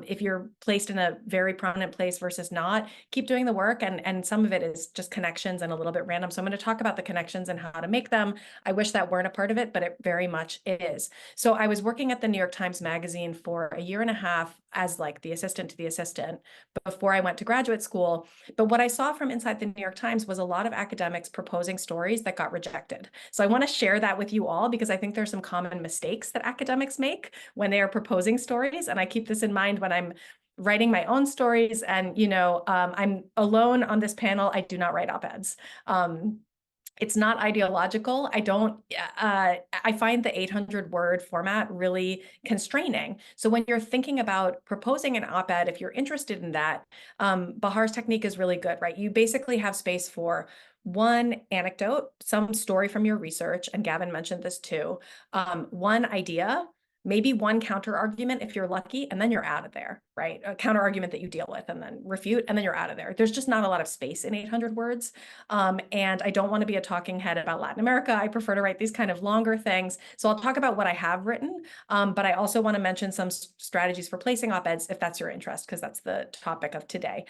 if you're placed in a very prominent place versus not, keep doing the work. And some of it is just connections and a little bit random. So I'm going to talk about the connections and how to make them. I wish that weren't a part of it, but it very much is. So I was working at the New York Times Magazine for a year and a half as like the assistant to the assistant before I went to graduate school. But what I saw from inside the New York Times was a lot of academics proposing stories that got rejected. So I want to share that with you all because I think there's some common mistakes that academics make when they are proposing stories. And I keep this in mind when I'm writing my own stories. And, I'm alone on this panel. I do not write op-eds. It's not ideological. I find the 800-word format really constraining. So when you're thinking about proposing an op-ed, if you're interested in that, Bahar's technique is really good, right? You basically have space for one anecdote, some story from your research, and Gavin mentioned this too, one idea, maybe one counter argument if you're lucky, and then you're out of there, right? A counter argument that you deal with and then refute, and then you're out of there. There's just not a lot of space in 800 words. And I don't want to be a talking head about Latin America. I prefer to write these kind of longer things. So I'll talk about what I have written, but I also want to mention some strategies for placing op-eds if that's your interest, because that's the topic of today.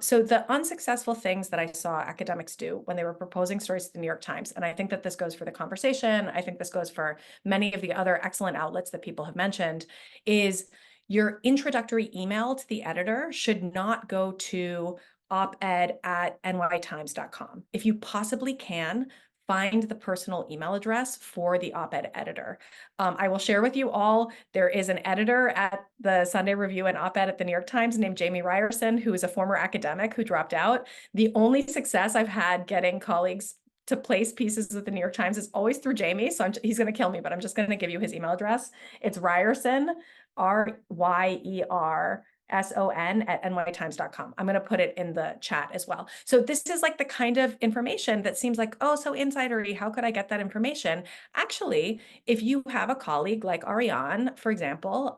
So the unsuccessful things that I saw academics do when they were proposing stories to the New York Times, and I think that this goes for the conversation, I think this goes for many of the other excellent outlets that people have mentioned, is your introductory email to the editor should not go to op-ed@nytimes.com. If you possibly can, find the personal email address for the op-ed editor. I will share with you all, there is an editor at the Sunday Review and op-ed at the New York Times named Jamie Ryerson, who is a former academic who dropped out. The only success I've had getting colleagues to place pieces with the New York Times is always through Jamie. So he's going to kill me, but I'm just going to give you his email address. It's Ryerson, RYERSON@nytimes.com. I'm going to put it in the chat as well. So this is like the kind of information that seems like, oh, so insidery, how could I get that information? Actually, if you have a colleague like Ariane, for example,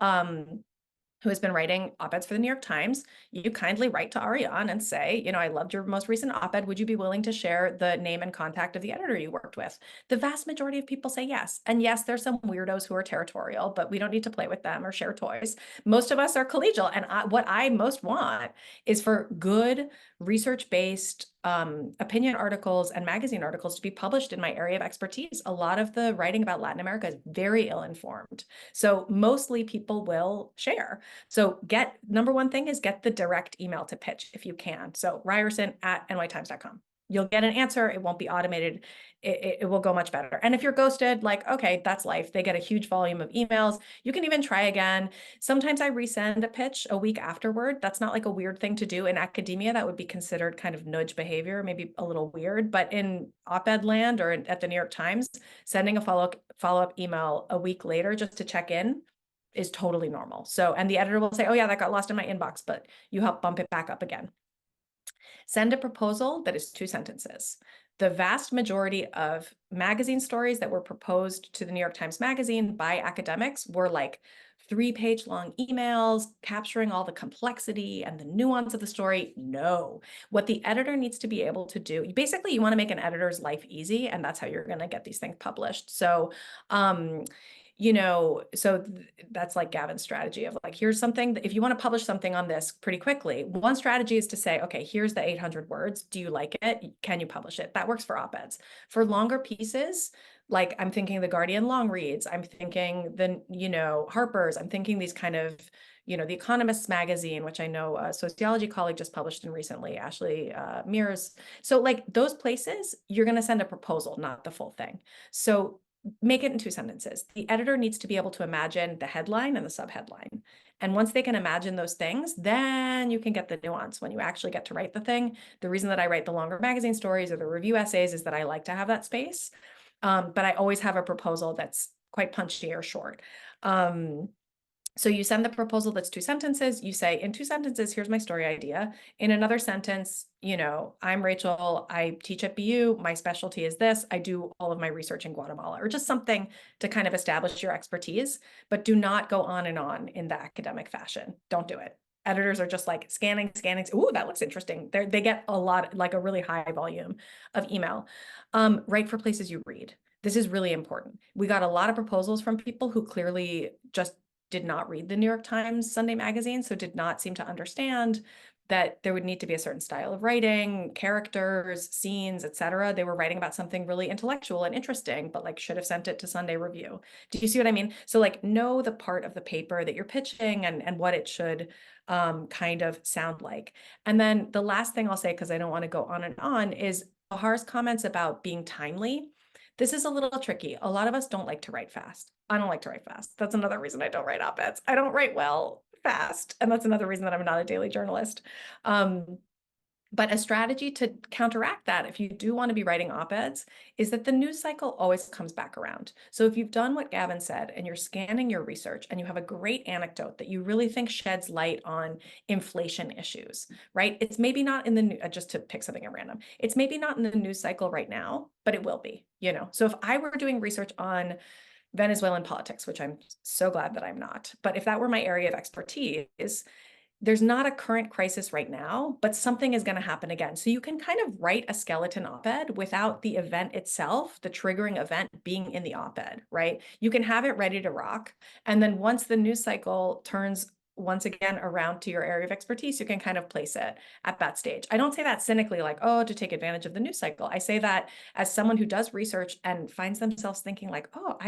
who has been writing op-eds for the New York Times, you kindly write to Ariane and say, I loved your most recent op-ed. Would you be willing to share the name and contact of the editor you worked with? The vast majority of people say yes. And yes, there's some weirdos who are territorial, but we don't need to play with them or share toys. Most of us are collegial. And what I most want is for good research-based opinion articles and magazine articles to be published in my area of expertise. A lot of the writing about Latin America is very ill-informed. So mostly people will share. So number one thing is get the direct email to pitch if you can. So Ryerson@nytimes.com. You'll get an answer. It won't be automated. It will go much better. And if you're ghosted, like, okay, that's life. They get a huge volume of emails. You can even try again. Sometimes I resend a pitch a week afterward. That's not like a weird thing to do in academia. That would be considered kind of nudge behavior, maybe a little weird. But in op-ed land or at the New York Times, sending a follow-up email a week later just to check in is totally normal. So, and the editor will say, oh yeah, that got lost in my inbox, but you help bump it back up again. Send a proposal that is 2 sentences. The vast majority of magazine stories that were proposed to the New York Times Magazine by academics were like 3-page long emails capturing all the complexity and the nuance of the story. No, what the editor needs to be able to do, basically you want to make an editor's life easy, and that's how you're going to get these things published. So, that's like Gavin's strategy of like, here's something that if you want to publish something on this pretty quickly, one strategy is to say, okay, here's the 800 words. Do you like it? Can you publish it? That works for op-eds. For longer pieces, like I'm thinking the Guardian long reads, I'm thinking Harper's, I'm thinking these kind of, the Economist magazine, which I know a sociology colleague just published in recently, Ashley Mears. So like those places, you're going to send a proposal, not the full thing. So make it in 2 sentences. The editor needs to be able to imagine the headline and the subheadline. And once they can imagine those things, then you can get the nuance when you actually get to write the thing. The reason that I write the longer magazine stories or the review essays is that I like to have that space. But I always have a proposal that's quite punchy or short. So you send the proposal that's 2 sentences. You say, in 2 sentences, here's my story idea. In another sentence, I'm Rachel. I teach at BU. My specialty is this. I do all of my research in Guatemala, or just something to kind of establish your expertise, but do not go on and on in the academic fashion. Don't do it. Editors are just like scanning. Ooh, that looks interesting. They get a lot, like a really high volume of email. Write for places you read. This is really important. We got a lot of proposals from people who clearly just did not read the New York Times Sunday magazine, so did not seem to understand that there would need to be a certain style of writing, characters, scenes, etc. They were writing about something really intellectual and interesting, but like should have sent it to Sunday Review. Do you see what I mean? So like know the part of the paper that you're pitching and what it should kind of sound like. And then the last thing I'll say, because I don't want to go on and on, is Bahar's comments about being timely. This is a little tricky. A lot of us don't like to write fast. I don't like to write fast. That's another reason I don't write op-eds. I don't write well fast. And that's another reason that I'm not a daily journalist. But a strategy to counteract that, if you do want to be writing op-eds, is that the news cycle always comes back around. So if you've done what Gavin said and you're scanning your research and you have a great anecdote that you really think sheds light on inflation issues, right? It's maybe not in the, just to pick something at random, it's maybe not in the news cycle right now, but it will be, you know? So if I were doing research on Venezuelan politics, which I'm so glad that I'm not, but if that were my area of expertise, there's not a current crisis right now, but something is going to happen again. So you can kind of write a skeleton op-ed without the event itself, the triggering event being in the op-ed, right? You can have it ready to rock. And then once the news cycle turns once again around to your area of expertise, you can kind of place it at that stage. I don't say that cynically, like, oh, to take advantage of the news cycle. I say that as someone who does research and finds themselves thinking like, oh,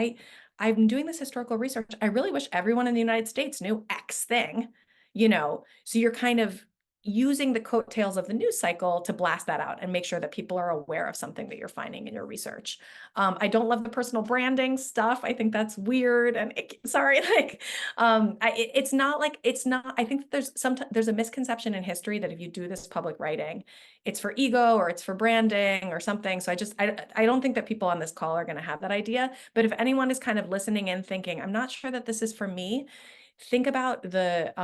I'm doing this historical research. I really wish everyone in the United States knew X thing. You know, so you're kind of using the coattails of the news cycle to blast that out and make sure that people are aware of something that you're finding in your research. I don't love the personal branding stuff. I think that's weird. And sorry, like, it's not like, it's not, I think that there's a misconception in history that if you do this public writing, it's for ego or it's for branding or something. So I don't think that people on this call are going to have that idea. But if anyone is kind of listening in thinking, I'm not sure that this is for me, think about the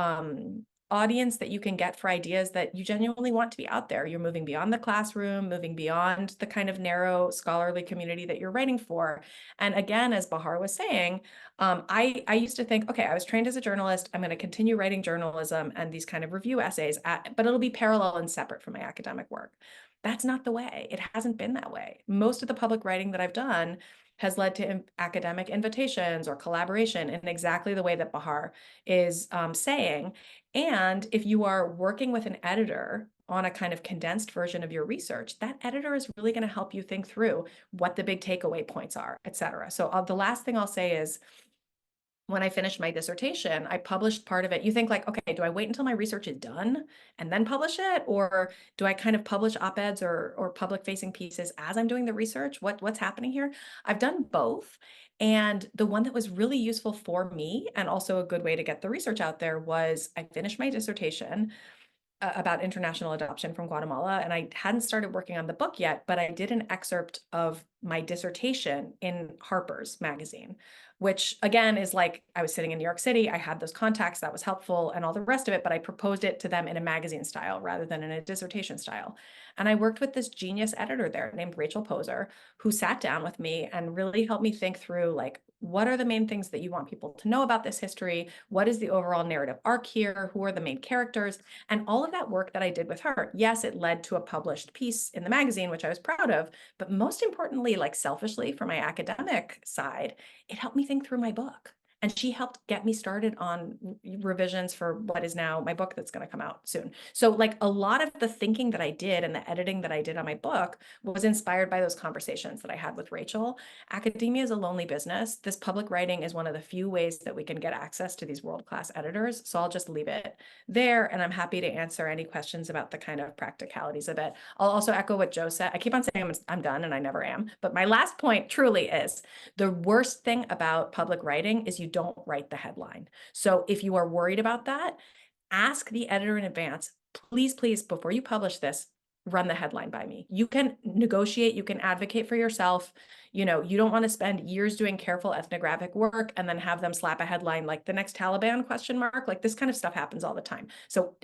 audience that you can get for ideas that you genuinely want to be out there. You're moving beyond the classroom, moving beyond the kind of narrow scholarly community that you're writing for. And again, as Bahar was saying, I used to think, okay, I was trained as a journalist. I'm going to continue writing journalism and these kind of review essays, but it'll be parallel and separate from my academic work. That's not the way. It hasn't been that way. Most of the public writing that I've done has led to academic invitations or collaboration in exactly the way that Bahar is saying. And if you are working with an editor on a kind of condensed version of your research, that editor is really going to help you think through what the big takeaway points are, et cetera. So the last thing I'll say is, when I finished my dissertation, I published part of it. You think like, okay, do I wait until my research is done and then publish it? Or do I kind of publish op-eds or public facing pieces as I'm doing the research? What's happening here? I've done both. And the one that was really useful for me and also a good way to get the research out there was I finished my dissertation about international adoption from Guatemala. And I hadn't started working on the book yet, but I did an excerpt of my dissertation in Harper's Magazine, which again is like, I was sitting in New York City, I had those contacts, that was helpful and all the rest of it, but I proposed it to them in a magazine style rather than in a dissertation style. And I worked with this genius editor there named Rachel Poser, who sat down with me and really helped me think through like, what are the main things that you want people to know about this history? What is the overall narrative arc here? Who are the main characters? And all of that work that I did with her, yes, it led to a published piece in the magazine, which I was proud of, but most importantly, like selfishly for my academic side, it helped me think through my book. And she helped get me started on revisions for what is now my book that's going to come out soon. So like a lot of the thinking that I did and the editing that I did on my book was inspired by those conversations that I had with Rachel. Academia is a lonely business. This public writing is one of the few ways that we can get access to these world-class editors. So I'll just leave it there. And I'm happy to answer any questions about the kind of practicalities of it. I'll also echo what Joe said. I keep on saying I'm done and I never am. But my last point truly is the worst thing about public writing is you don't write the headline. So if you are worried about that, ask the editor in advance, please, before you publish this, run the headline by me. You can negotiate, you can advocate for yourself. You know, you don't want to spend years doing careful ethnographic work and then have them slap a headline like the next Taliban ? Like this kind of stuff happens all the time. So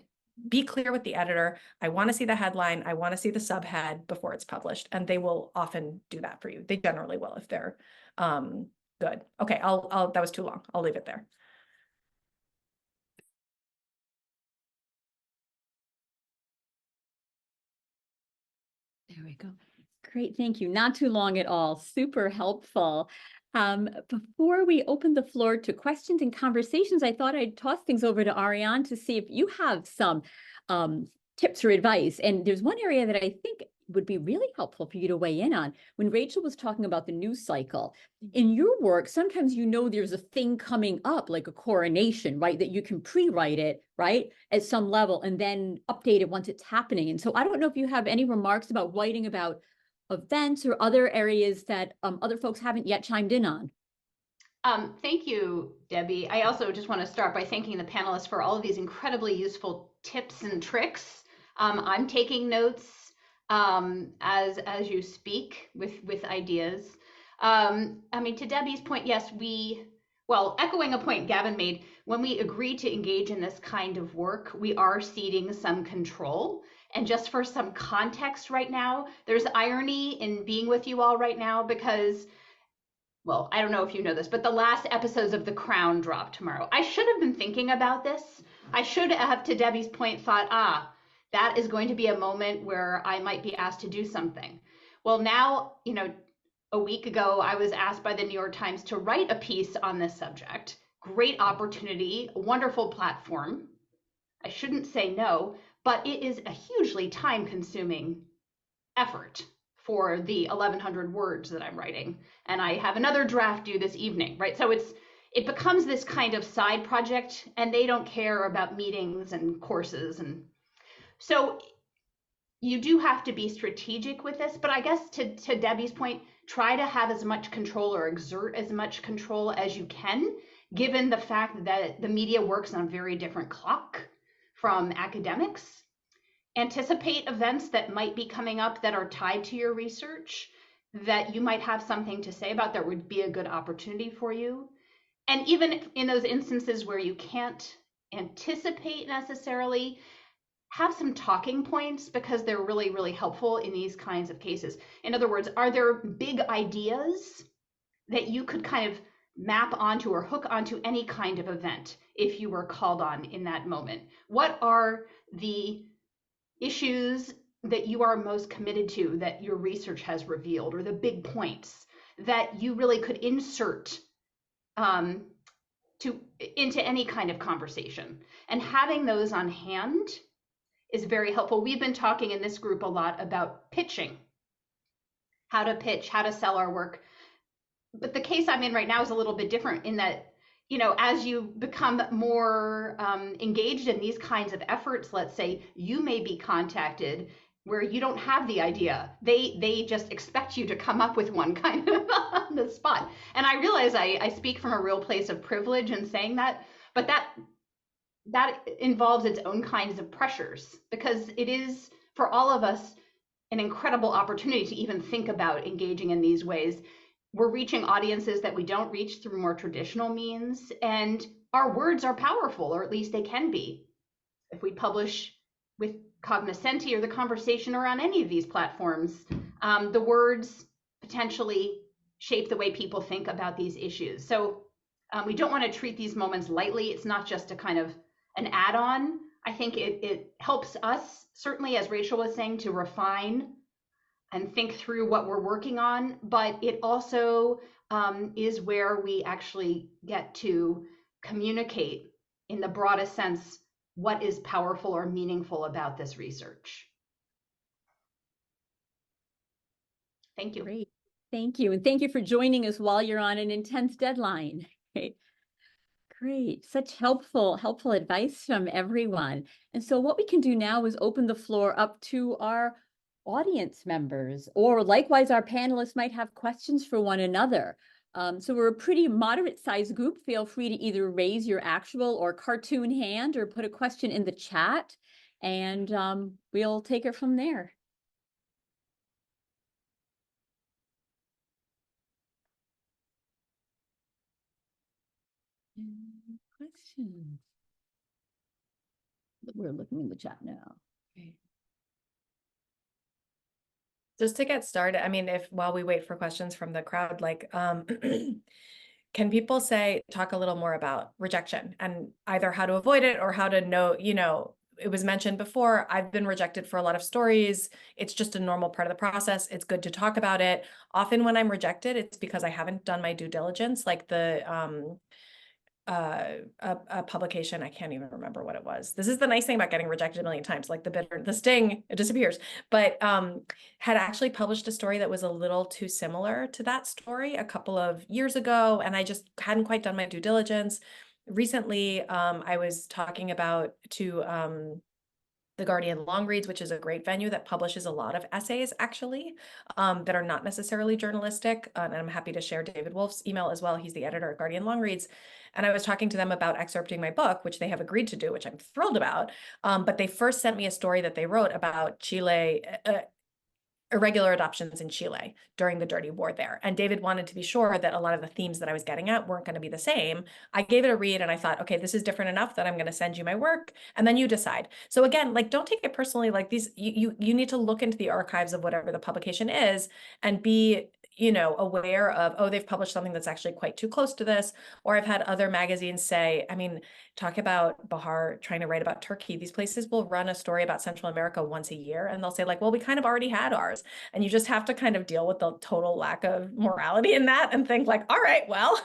be clear with the editor. I want to see the headline. I want to see the subhead before it's published. And they will often do that for you. They generally will if they're good. Okay, that was too long. I'll leave it there. There we go. Great, thank you. Not too long at all. Super helpful. Before we open the floor to questions and conversations, I thought I'd toss things over to Ariane to see if you have some tips or advice. And there's one area that I think would be really helpful for you to weigh in on. When Rachel was talking about the news cycle, in your work, sometimes there's a thing coming up like a coronation, right? That you can pre-write it, right? At some level and then update it once it's happening. And so I don't know if you have any remarks about writing about events or other areas that other folks haven't yet chimed in on. Thank you, Debbie. I also just want to start by thanking the panelists for all of these incredibly useful tips and tricks. I'm taking notes as you speak with ideas. I mean, to Debbie's point, yes, echoing a point Gavin made, when we agree to engage in this kind of work, we are ceding some control. And just for some context right now, there's irony in being with you all right now because, well, I don't know if you know this, but the last episodes of The Crown drop tomorrow. I should have been thinking about this. I should have, to Debbie's point, thought, that is going to be a moment where I might be asked to do something. Well, now, a week ago, I was asked by the New York Times to write a piece on this subject. Great opportunity, wonderful platform. I shouldn't say no, but it is a hugely time-consuming effort for the 1,100 words that I'm writing. And I have another draft due this evening, right? So it becomes this kind of side project, and they don't care about meetings and courses. And so you do have to be strategic with this, but I guess to Debbie's point, try to have as much control or exert as much control as you can, given the fact that the media works on a very different clock from academics. Anticipate events that might be coming up that are tied to your research that you might have something to say about that would be a good opportunity for you. And even in those instances where you can't anticipate necessarily, have some talking points because they're really, really helpful in these kinds of cases. In other words, are there big ideas that you could kind of map onto or hook onto any kind of event if you were called on in that moment? What are the issues that you are most committed to that your research has revealed, or the big points that you really could insert into any kind of conversation? And having those on hand is very helpful. We've been talking in this group a lot about pitching, how to pitch, how to sell our work. But the case I'm in right now is a little bit different in that, as you become more engaged in these kinds of efforts, let's say you may be contacted where you don't have the idea. They just expect you to come up with one kind of on the spot. And I realize I speak from a real place of privilege in saying that, but that involves its own kinds of pressures, because it is, for all of us, an incredible opportunity to even think about engaging in these ways. We're reaching audiences that we don't reach through more traditional means, and our words are powerful, or at least they can be. If we publish with Cognoscenti or The Conversation or on any of these platforms, the words potentially shape the way people think about these issues. So we don't want to treat these moments lightly. It's not just a kind of an add-on. I think it helps us, certainly, as Rachel was saying, to refine and think through what we're working on, but it also is where we actually get to communicate in the broadest sense what is powerful or meaningful about this research. Thank you. Great, thank you. And thank you for joining us while you're on an intense deadline. Great, such helpful advice from everyone. And so what we can do now is open the floor up to our audience members, or likewise, our panelists might have questions for one another. So we're a pretty moderate sized group. Feel free to either raise your actual or cartoon hand or put a question in the chat, and we'll take it from there. Questions? We're looking in the chat now. Okay. Just to get started, I mean, while we wait for questions from the crowd, like, can people talk a little more about rejection and either how to avoid it or how to know, it was mentioned before, I've been rejected for a lot of stories. It's just a normal part of the process. It's good to talk about it. Often when I'm rejected, it's because I haven't done my due diligence, like a publication, I can't even remember what it was. This is the nice thing about getting rejected a million times, like the sting, it disappears. But had actually published a story that was a little too similar to that story a couple of years ago, and I just hadn't quite done my due diligence. Recently, I was talking about to the Guardian Long Reads, which is a great venue that publishes a lot of essays actually, that are not necessarily journalistic. And I'm happy to share David Wolf's email as well. He's the editor at Guardian Long Reads. And I was talking to them about excerpting my book, which they have agreed to do, which I'm thrilled about. But they first sent me a story that they wrote about Chile, irregular adoptions in Chile during the dirty war there. And David wanted to be sure that a lot of the themes that I was getting at weren't going to be the same. I gave it a read and I thought, okay, this is different enough that I'm going to send you my work and then you decide. So again, like, don't take it personally. Like these, you need to look into the archives of whatever the publication is and be, you know, aware of, oh, they've published something that's actually quite too close to this. Or I've had other magazines say, I mean, talk about Bahar trying to write about Turkey. These places will run a story about Central America once a year and they'll say like, well, we kind of already had ours. And you just have to kind of deal with the total lack of morality in that and think like, all right, well,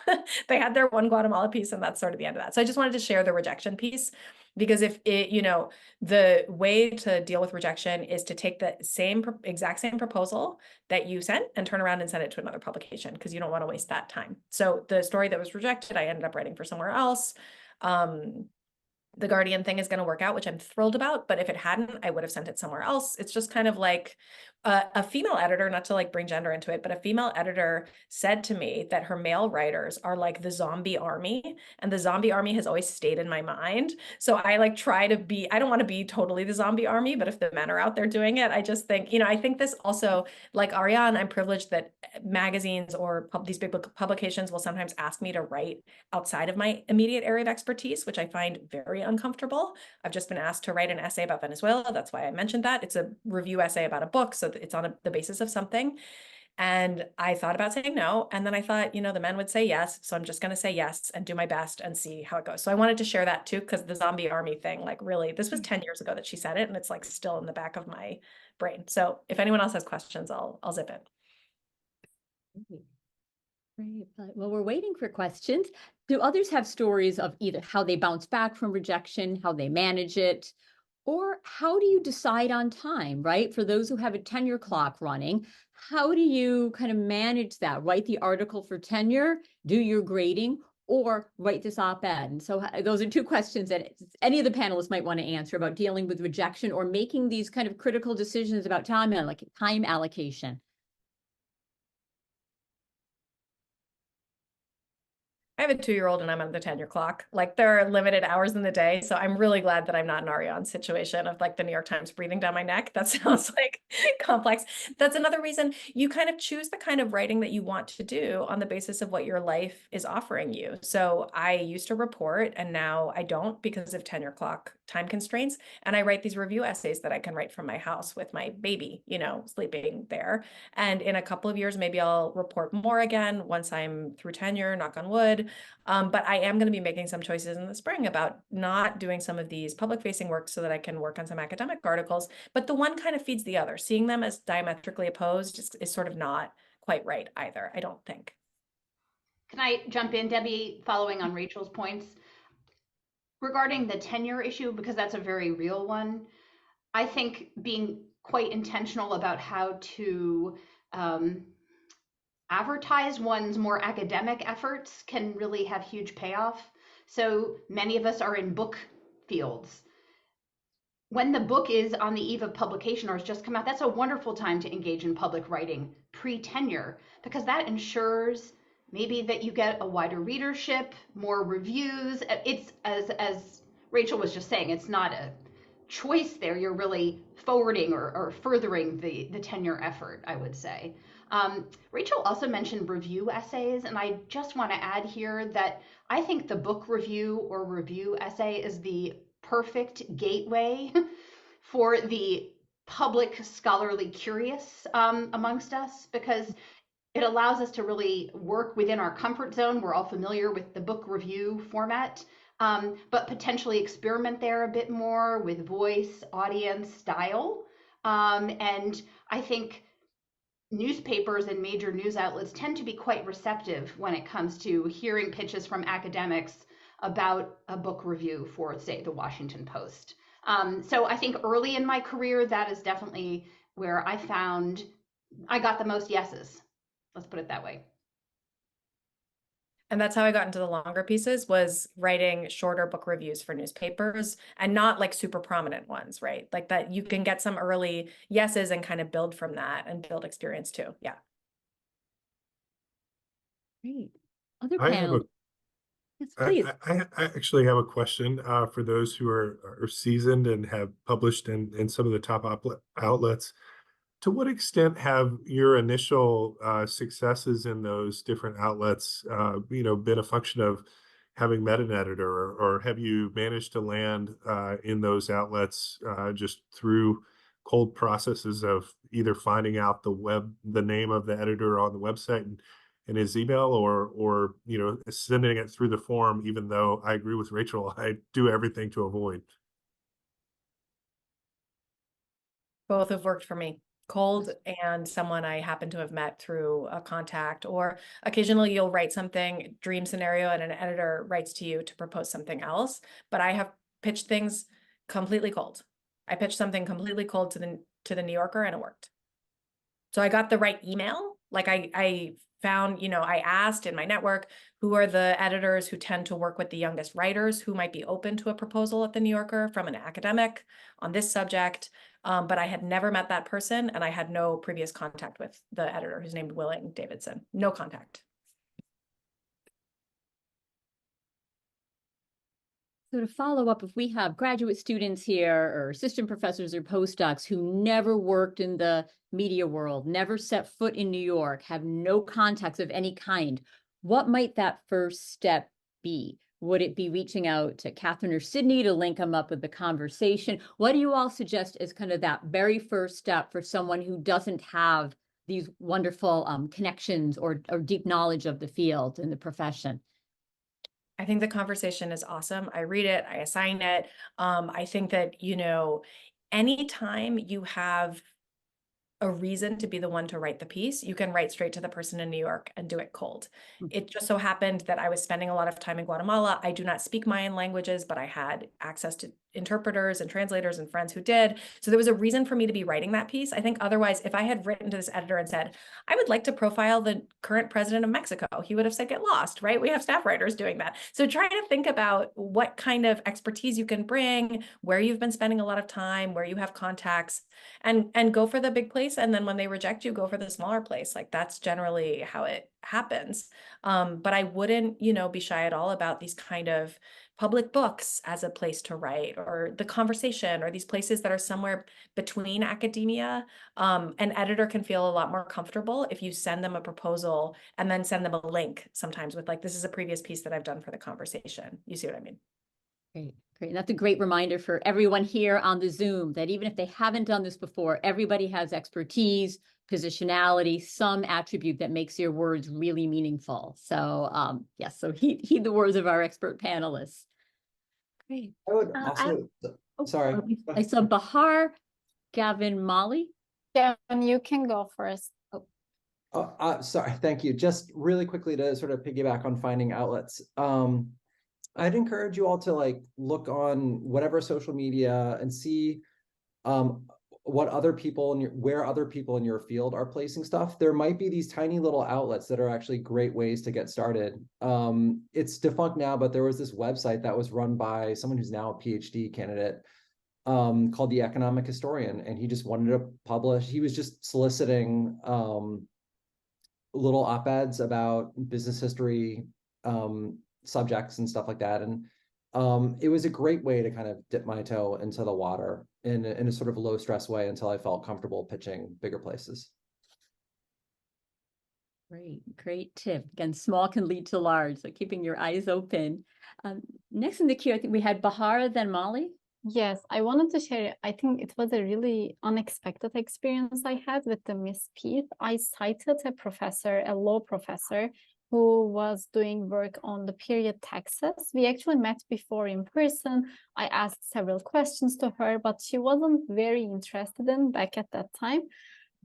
they had their one Guatemala piece and that's sort of the end of that. So I just wanted to share the rejection piece because if it, you know, the way to deal with rejection is to take the exact same proposal that you sent and turn around and send it to another publication because you don't want to waste that time. So the story that was rejected, I ended up writing for somewhere else. The Guardian thing is going to work out, which I'm thrilled about. But if it hadn't, I would have sent it somewhere else. It's just kind of like a female editor, not to like bring gender into it, but a female editor said to me that her male writers are like the zombie army, and the zombie army has always stayed in my mind. So I like try to be, I don't want to be totally the zombie army, but if the men are out there doing it, I just think, you know, I think this also, like Ariane, I'm privileged that magazines or these big publications will sometimes ask me to write outside of my immediate area of expertise, which I find very uncomfortable. I've just been asked to write an essay about Venezuela. That's why I mentioned that. It's a review essay about a book, so it's on the basis of something. And I thought about saying no. And then I thought, you know, the men would say yes. So I'm just going to say yes and do my best and see how it goes. So I wanted to share that too, because the zombie army thing, like really, this was 10 years ago that she said it. And it's like still in the back of my brain. So if anyone else has questions, I'll zip it. Great. Well, we're waiting for questions. Do others have stories of either how they bounce back from rejection, how they manage it, or how do you decide on time, right? For those who have a tenure clock running, how do you kind of manage that? Write the article for tenure, do your grading, or write this op-ed? And so those are two questions that any of the panelists might want to answer about dealing with rejection or making these kind of critical decisions about time allocation. I have a 2-year-old and I'm on the tenure clock. Like there are limited hours in the day. So I'm really glad that I'm not in Ariane's situation of like the New York Times breathing down my neck. That sounds like complex. That's another reason you kind of choose the kind of writing that you want to do on the basis of what your life is offering you. So I used to report and now I don't because of tenure clock time constraints. And I write these review essays that I can write from my house with my baby, you know, sleeping there. And in a couple of years, maybe I'll report more again once I'm through tenure, knock on wood. But I am going to be making some choices in the spring about not doing some of these public facing work so that I can work on some academic articles. But the one kind of feeds the other. Seeing them as diametrically opposed is sort of not quite right either, I don't think. Can I jump in, Debbie, following on Rachel's points? Regarding the tenure issue, because that's a very real one, I think being quite intentional about how to advertise one's more academic efforts can really have huge payoff. So many of us are in book fields. When the book is on the eve of publication or has just come out, that's a wonderful time to engage in public writing pre-tenure, because that ensures maybe that you get a wider readership, more reviews. It's as Rachel was just saying, it's not a choice there. You're really forwarding or furthering the tenure effort, I would say. Rachel also mentioned review essays, and I just want to add here that I think the book review or review essay is the perfect gateway for the public scholarly curious amongst us, because it allows us to really work within our comfort zone. We're all familiar with the book review format. but potentially experiment there a bit more with voice, audience, style. And I think newspapers and major news outlets tend to be quite receptive when it comes to hearing pitches from academics about a book review for, say, the Washington Post. So I think early in my career, that is definitely where I found I got the most yeses. Let's put it that way. And that's how I got into the longer pieces, was writing shorter book reviews for newspapers, and not like super prominent ones, right? Like that you can get some early yeses and kind of build from that and build experience too. Yeah. Great. Other I have a panel. Yes, please. I actually have a question for those who are seasoned and have published in some of the top outlets. To what extent have your initial successes in those different outlets, been a function of having met an editor, or have you managed to land in those outlets just through cold processes of either finding out the name of the editor on the website and his email, or sending it through the form? Even though I agree with Rachel, I do everything to avoid. Both have worked for me. Cold and someone I happen to have met through a contact, or occasionally you'll write something, dream scenario, and an editor writes to you to propose something else. But I have pitched things completely cold. I pitched something completely cold to the New Yorker, and it worked. So I got the right email. Like I found, I asked in my network, who are the editors who tend to work with the youngest writers who might be open to a proposal at the New Yorker from an academic on this subject. But I had never met that person, and I had no previous contact with the editor, who's named Willing Davidson. No contact. So to follow up, if we have graduate students here or assistant professors or postdocs who never worked in the media world, never set foot in New York, have no contacts of any kind, what might that first step be? Would it be reaching out to Catherine or Sydney to link them up with the conversation? What do you all suggest as kind of that very first step for someone who doesn't have these wonderful connections or deep knowledge of the field and the profession? I think the conversation is awesome. I read it, I assign it. I think that, anytime you have a reason to be the one to write the piece, you can write straight to the person in New York and do it cold. It just so happened that I was spending a lot of time in Guatemala. I do not speak Mayan languages, but I had access to interpreters and translators and friends who did. So there was a reason for me to be writing that piece. I think otherwise, if I had written to this editor and said, I would like to profile the current president of Mexico, he would have said, get lost, right? We have staff writers doing that. So try to think about what kind of expertise you can bring, where you've been spending a lot of time, where you have contacts, and go for the big place. And then when they reject you, go for the smaller place. Like that's generally how it happens. But I wouldn't, be shy at all about these kind of public books as a place to write, or the conversation, or these places that are somewhere between academia. An editor can feel a lot more comfortable if you send them a proposal and then send them a link sometimes with like, this is a previous piece that I've done for the conversation. You see what I mean? Great, great. And that's a great reminder for everyone here on the Zoom that even if they haven't done this before, everybody has expertise, positionality, some attribute that makes your words really meaningful. So yes, so heed the words of our expert panelists. Great. I would also, sorry. I saw Bahar, Gavin, Molly. Gavin, you can go first. Sorry, thank you. Just really quickly to sort of piggyback on finding outlets. I'd encourage you all to look on whatever social media and see what other people where other people in your field are placing stuff. There might be these tiny little outlets that are actually great ways to get started. It's defunct now, but there was this website that was run by someone who's now a PhD candidate called The Economic Historian, and he just wanted to publish. He was just soliciting little op-eds about business history subjects and stuff like that. And it was a great way to kind of dip my toe into the water in a sort of low stress way until I felt comfortable pitching bigger places. Great tip. Again, small can lead to large, so keeping your eyes open. Next in the queue, I think we had Bahar, then Molly. Yes, I wanted to share, I think it was a really unexpected experience I had with the Miss Peace. I cited a professor, a law professor, who was doing work on the period taxes. We actually met before in person. I asked several questions to her, but she wasn't very interested in back at that time.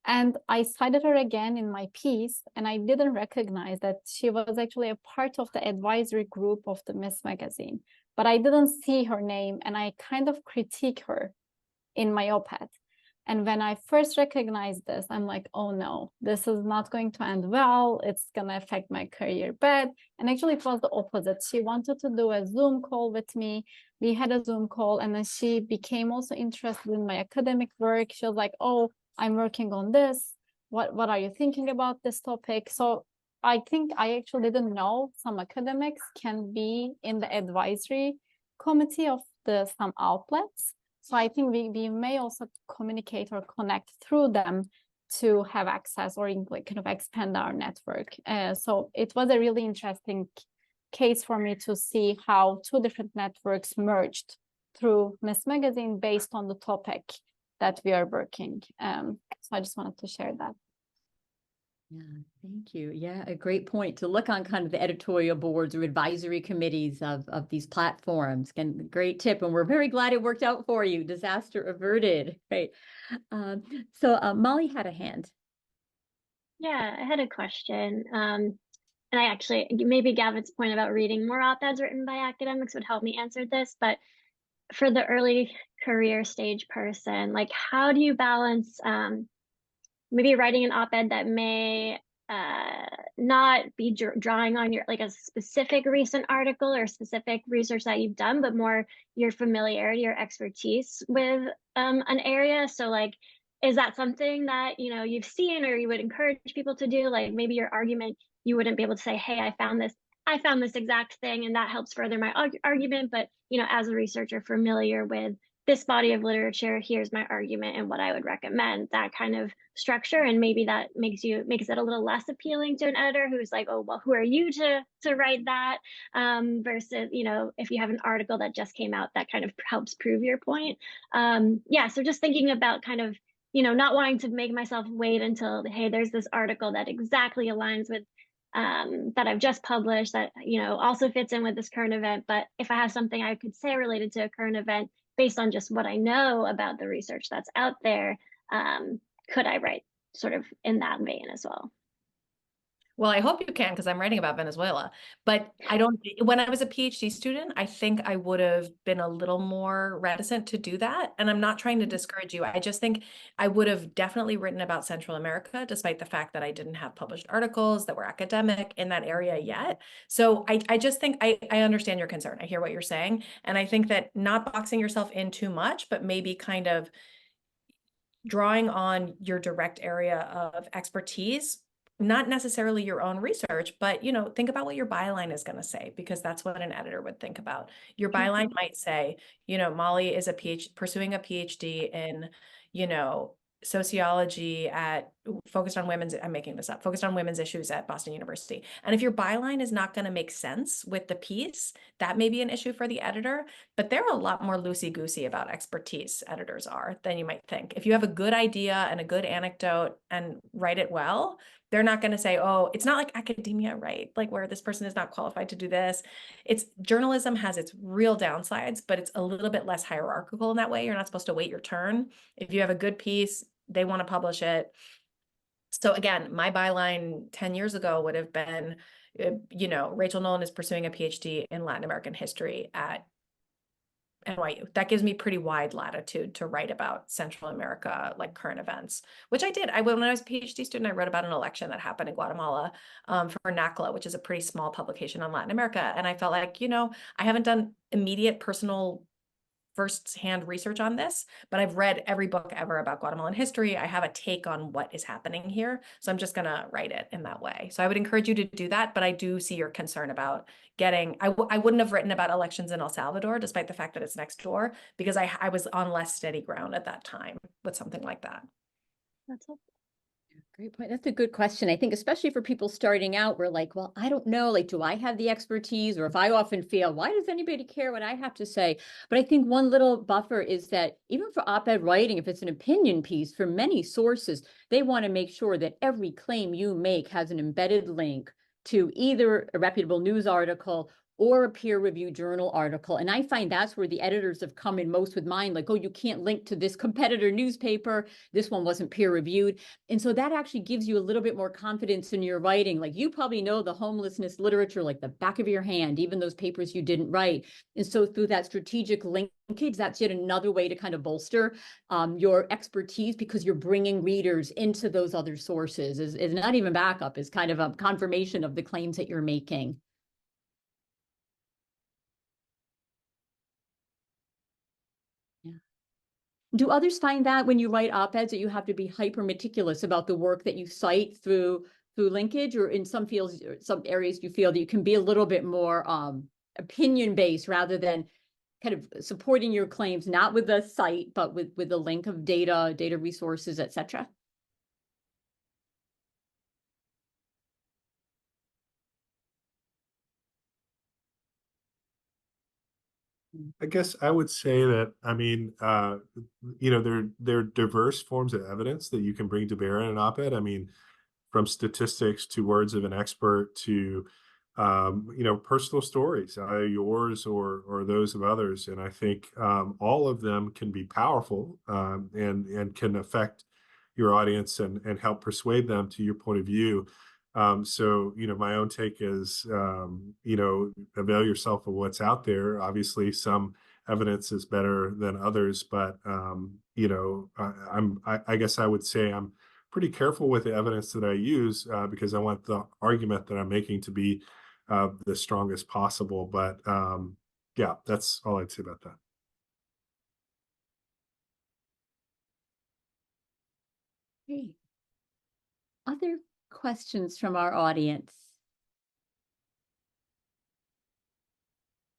And I cited her again in my piece, and I didn't recognize that she was actually a part of the advisory group of the Miss magazine, but I didn't see her name, and I kind of critique her in my op-ed. And when I first recognized this, I'm like, oh no, this is not going to end well. It's going to affect my career bad. And actually, it was the opposite. She wanted to do a Zoom call with me. We had a Zoom call, and then she became also interested in my academic work. She was like, oh, I'm working on this. What are you thinking about this topic? So I think I actually didn't know some academics can be in the advisory committee of some outlets. So I think we may also communicate or connect through them to have access or like kind of expand our network. So it was a really interesting case for me to see how two different networks merged through Miss Magazine based on the topic that we are working. So I just wanted to share that. Yeah, thank you. Yeah, a great point to look on kind of the editorial boards or advisory committees of these platforms. And great tip, and we're very glad it worked out for you. Disaster averted. Right. Molly had a hand. Yeah, I had a question. And I actually, maybe Gavin's point about reading more op-eds written by academics would help me answer this, but for the early career stage person, like how do you balance maybe writing an op-ed that may not be drawing on your like a specific recent article or specific research that you've done, but more your familiarity or expertise with an area. So like, is that something that you've seen or you would encourage people to do? Like maybe your argument, you wouldn't be able to say, hey, I found this exact thing and that helps further my argument. But as a researcher familiar with this body of literature, here's my argument and what I would recommend, that kind of structure. And maybe that makes it a little less appealing to an editor who's like, oh, well, who are you to write that? Versus, if you have an article that just came out, that kind of helps prove your point. So just thinking about kind of, not wanting to make myself wait until, hey, there's this article that exactly aligns with that I've just published that, also fits in with this current event. But if I have something I could say related to a current event, based on just what I know about the research that's out there, could I write sort of in that vein as well? Well, I hope you can, because I'm writing about Venezuela. But when I was a PhD student, I think I would have been a little more reticent to do that. And I'm not trying to discourage you. I just think I would have definitely written about Central America, despite the fact that I didn't have published articles that were academic in that area yet. So I just think I understand your concern. I hear what you're saying. And I think that not boxing yourself in too much, but maybe kind of drawing on your direct area of expertise, not necessarily your own research, but think about what your byline is going to say, because that's what an editor would think about. Your byline might say, Molly is pursuing a PhD in, sociology focused on women's issues at Boston University. And if your byline is not going to make sense with the piece, that may be an issue for the editor, but they're a lot more loosey-goosey about expertise, editors are, than you might think. If you have a good idea and a good anecdote and write it well, they're not going to say, oh, it's not like academia, right? Like where this person is not qualified to do this. Journalism has its real downsides, but it's a little bit less hierarchical in that way. You're not supposed to wait your turn. If you have a good piece, they want to publish it. So again, my byline 10 years ago would have been, Rachel Nolan is pursuing a PhD in Latin American history at NYU. That gives me pretty wide latitude to write about Central America, like current events, which I did. When I was a PhD student, I wrote about an election that happened in Guatemala for NACLA, which is a pretty small publication on Latin America. And I felt like, I haven't done immediate personal first-hand research on this, but I've read every book ever about Guatemalan history. I have a take on what is happening here. So I'm just going to write it in that way. So I would encourage you to do that, but I do see your concern about I wouldn't have written about elections in El Salvador, despite the fact that it's next door, because I was on less steady ground at that time with something like that. That's helpful. Great point. That's a good question. I think especially for people starting out, we're like, well, I don't know, like, do I have the expertise? Or if I often feel, why does anybody care what I have to say? But I think one little buffer is that even for op-ed writing, if it's an opinion piece, for many sources, they want to make sure that every claim you make has an embedded link to either a reputable news article or a peer-reviewed journal article. And I find that's where the editors have come in most with mine, like, oh, you can't link to this competitor newspaper. This one wasn't peer-reviewed. And so that actually gives you a little bit more confidence in your writing. Like, you probably know the homelessness literature like the back of your hand, even those papers you didn't write. And so through that strategic linkage, that's yet another way to kind of bolster your expertise, because you're bringing readers into those other sources. Is not even backup, is kind of a confirmation of the claims that you're making. Do others find that when you write op-eds that you have to be hyper meticulous about the work that you cite through linkage, or in some fields, or some areas you feel that you can be a little bit more opinion based rather than kind of supporting your claims, not with the site, but with the link of data resources, etc.? I guess I would say that, I mean, there are diverse forms of evidence that you can bring to bear in an op-ed. I mean, from statistics to words of an expert to, personal stories, either yours or those of others. And I think all of them can be powerful, and can affect your audience and help persuade them to your point of view. So, my own take is, avail yourself of what's out there. Obviously, some evidence is better than others, but, I guess I would say I'm pretty careful with the evidence that I use, because I want the argument that I'm making to be the strongest possible. But yeah, that's all I'd say about that. Great. Other questions from our audience?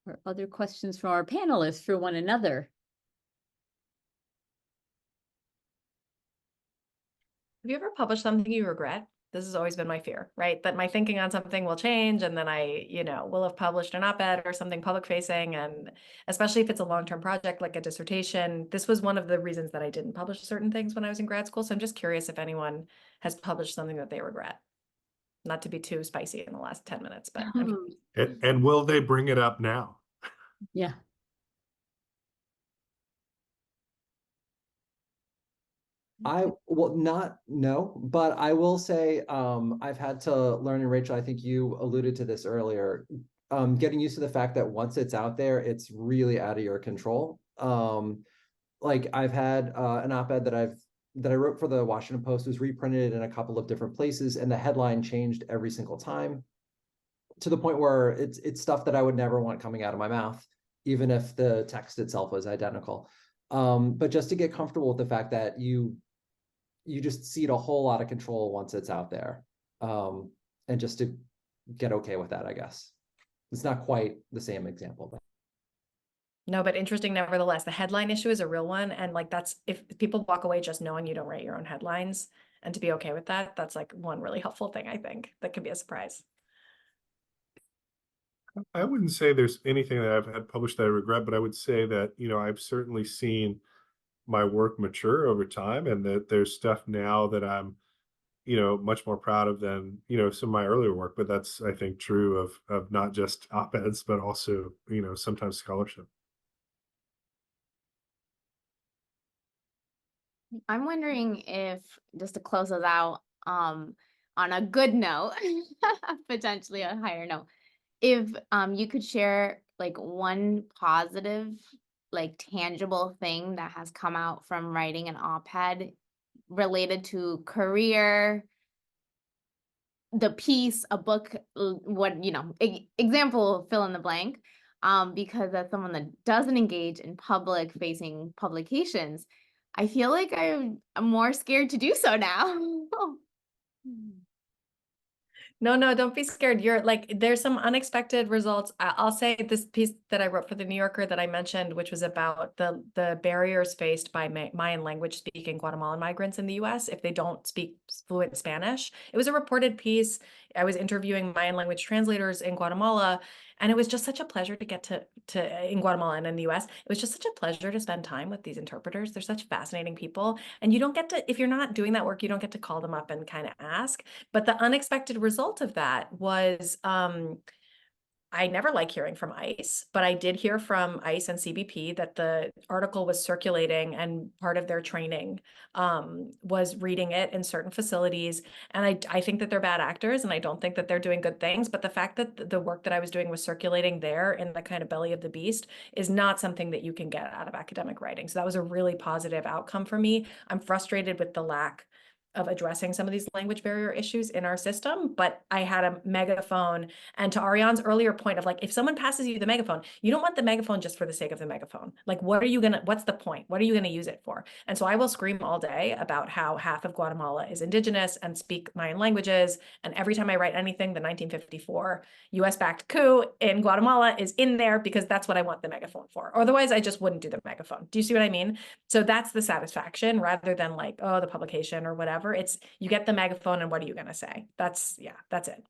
Or other questions from our panelists for one another? Have you ever published something you regret? This has always been my fear, right? That my thinking on something will change, and then I, will have published an op-ed or something public facing. And especially if it's a long-term project like a dissertation, this was one of the reasons that I didn't publish certain things when I was in grad school. So I'm just curious if anyone has published something that they regret. Not to be too spicy in the last 10 minutes, but And will they bring it up now? Yeah. No, but I will say, I've had to learn, and Rachel, I think you alluded to this earlier, getting used to the fact that once it's out there, it's really out of your control. Like I've had an op-ed that I wrote for the Washington Post, was reprinted in a couple of different places, and the headline changed every single time, to the point where it's stuff that I would never want coming out of my mouth, even if the text itself was identical. But just to get comfortable with the fact that you just cede a whole lot of control once it's out there, and just to get okay with that, I guess. It's not quite the same example, but no, but interesting nevertheless. The headline issue is a real one, and like that's, if people walk away just knowing you don't write your own headlines, and to be okay with that, that's like one really helpful thing, I think, that could be a surprise. I wouldn't say there's anything that I've had published that I regret, but I would say that, I've certainly seen my work mature over time, and that there's stuff now that I'm, much more proud of than, some of my earlier work. But that's, I think, true of not just op-eds, but also, sometimes scholarship. I'm wondering if, just to close us out, on a good note, potentially a higher note, if you could share like one positive, like tangible thing that has come out from writing an op-ed related to career, the piece, a book, what, example, fill in the blank. Because as someone that doesn't engage in public facing publications, I feel like I'm more scared to do so now. No, don't be scared. You're like, there's some unexpected results. I'll say this piece that I wrote for the New Yorker that I mentioned, which was about the barriers faced by Mayan language speaking Guatemalan migrants in the US if they don't speak fluent Spanish. It was a reported piece. I was interviewing Mayan language translators in Guatemala, And it was just such a pleasure to get to in Guatemala and in the US. It was just such a pleasure to spend time with these interpreters. They're such fascinating people. And you don't get to, if you're not doing that work, you don't get to call them up and kind of ask. But the unexpected result of that was, I never like hearing from ICE, but I did hear from ICE and CBP that the article was circulating and part of their training was reading it in certain facilities. And I think that they're bad actors, and I don't think that they're doing good things. But the fact that the work that I was doing was circulating there in the kind of belly of the beast is not something that you can get out of academic writing. So that was a really positive outcome for me. I'm frustrated with the lack of addressing some of these language barrier issues in our system, but I had a megaphone. And to Ariane's earlier point of like, if someone passes you the megaphone, you don't want the megaphone just for the sake of the megaphone. Like, what's the point? What are you gonna use it for? And so I will scream all day about how half of Guatemala is indigenous and speak Mayan languages. And every time I write anything, the 1954 US-backed coup in Guatemala is in there because that's what I want the megaphone for. Otherwise, I just wouldn't do the megaphone. Do you see what I mean? So that's the satisfaction rather than like, oh, the publication or whatever. It's you get the megaphone and what are you going to say? That's it.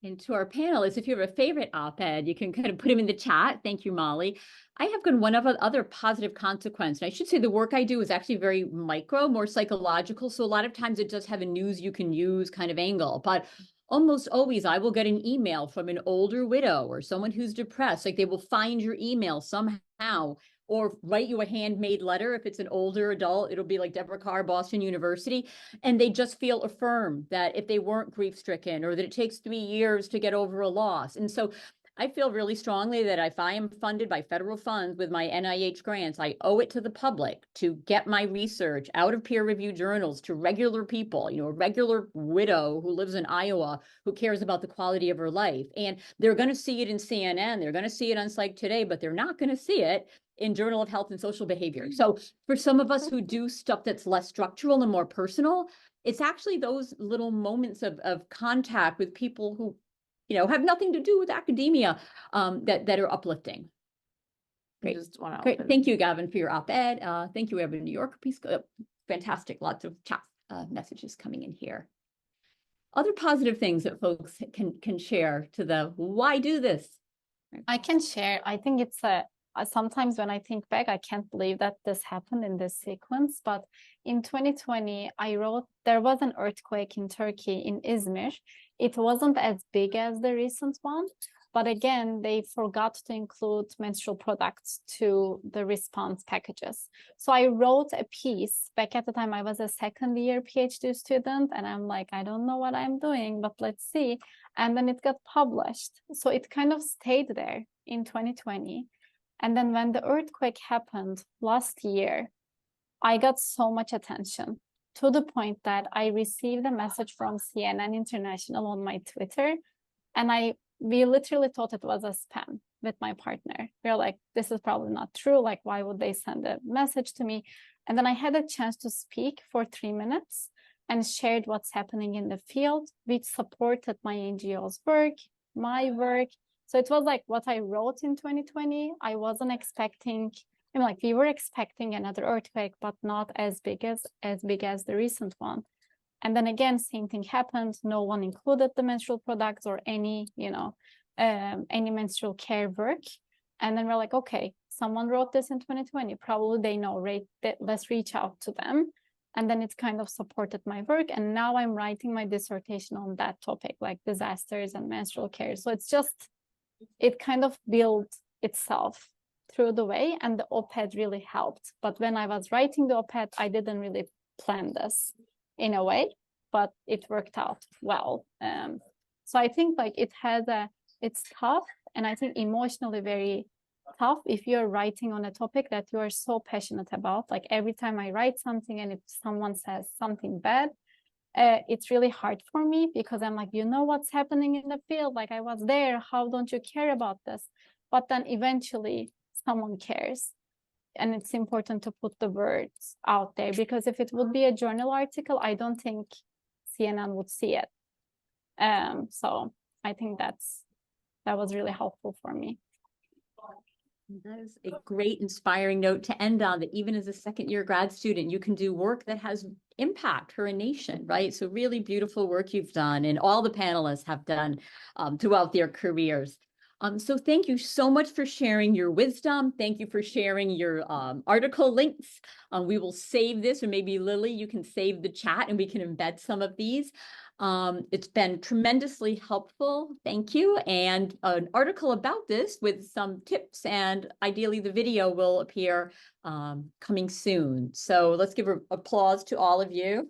And to our panelists, if you have a favorite op-ed, you can kind of put them in the chat. Thank you, Molly. I have one other positive consequence. And I should say the work I do is actually very micro, more psychological. So a lot of times it does have a news you can use kind of angle. But almost always I will get an email from an older widow or someone who's depressed. Like they will find your email somehow or write you a handmade letter. If it's an older adult, it'll be like Deborah Carr, Boston University. And they just feel affirmed that if they weren't grief stricken or that it takes 3 years to get over a loss. And so I feel really strongly that if I am funded by federal funds with my NIH grants, I owe it to the public to get my research out of peer-reviewed journals to regular people, a regular widow who lives in Iowa who cares about the quality of her life. And they're going to see it in CNN, they're going to see it on Psych Today, but they're not going to see it in Journal of Health and Social Behavior. So for some of us who do stuff that's less structural and more personal, it's actually those little moments of contact with people who have nothing to do with academia that are uplifting. Great. Great. Thank you, Gavin, for your op-ed. Thank you, we have a New Yorker piece. Fantastic. Lots of chat messages coming in here. Other positive things that folks can share to the why do this? I can share. I think it's sometimes when I think back, I can't believe that this happened in this sequence. But in 2020, I wrote, there was an earthquake in Turkey, in Izmir. It wasn't as big as the recent one, but again, they forgot to include menstrual products to the response packages. So I wrote a piece. Back at the time, I was a second-year PhD student, and I'm like, I don't know what I'm doing, but let's see. And then it got published. So it kind of stayed there in 2020. And then when the earthquake happened last year, I got so much attention to the point that I received a message from CNN International on my Twitter. And we literally thought it was a spam with my partner. We were like, this is probably not true. Like, why would they send a message to me? And then I had a chance to speak for 3 minutes and shared what's happening in the field, which supported my NGO's work, my work. So it was like what I wrote in 2020. I wasn't expecting, we were expecting another earthquake, but not as big as the recent one. And then again, same thing happened. No one included the menstrual products or any menstrual care work. And then we're like, okay, someone wrote this in 2020. Probably they know, right? Let's reach out to them. And then it kind of supported my work. And now I'm writing my dissertation on that topic, like disasters and menstrual care. So it kind of built itself through the way, and the op-ed really helped. But when I was writing the op-ed, I didn't really plan this in a way, but it worked out well. So I think it's tough, and I think emotionally very tough if you're writing on a topic that you are so passionate about. Like every time I write something and if someone says something bad, it's really hard for me because I'm like, what's happening in the field? Like I was there. How don't you care about this? But then eventually someone cares. And it's important to put the words out there, because if it would be a journal article, I don't think CNN would see it. So I think that was really helpful for me. That is a great inspiring note to end on, that even as a second-year grad student, you can do work that has impact for a nation, right? So really beautiful work you've done, and all the panelists have done throughout their careers. So thank you so much for sharing your wisdom. Thank you for sharing your article links. We will save this, or maybe Lily, you can save the chat and we can embed some of these. It's been tremendously helpful. Thank you. And an article about this with some tips, and ideally the video will appear coming soon. So let's give applause to all of you.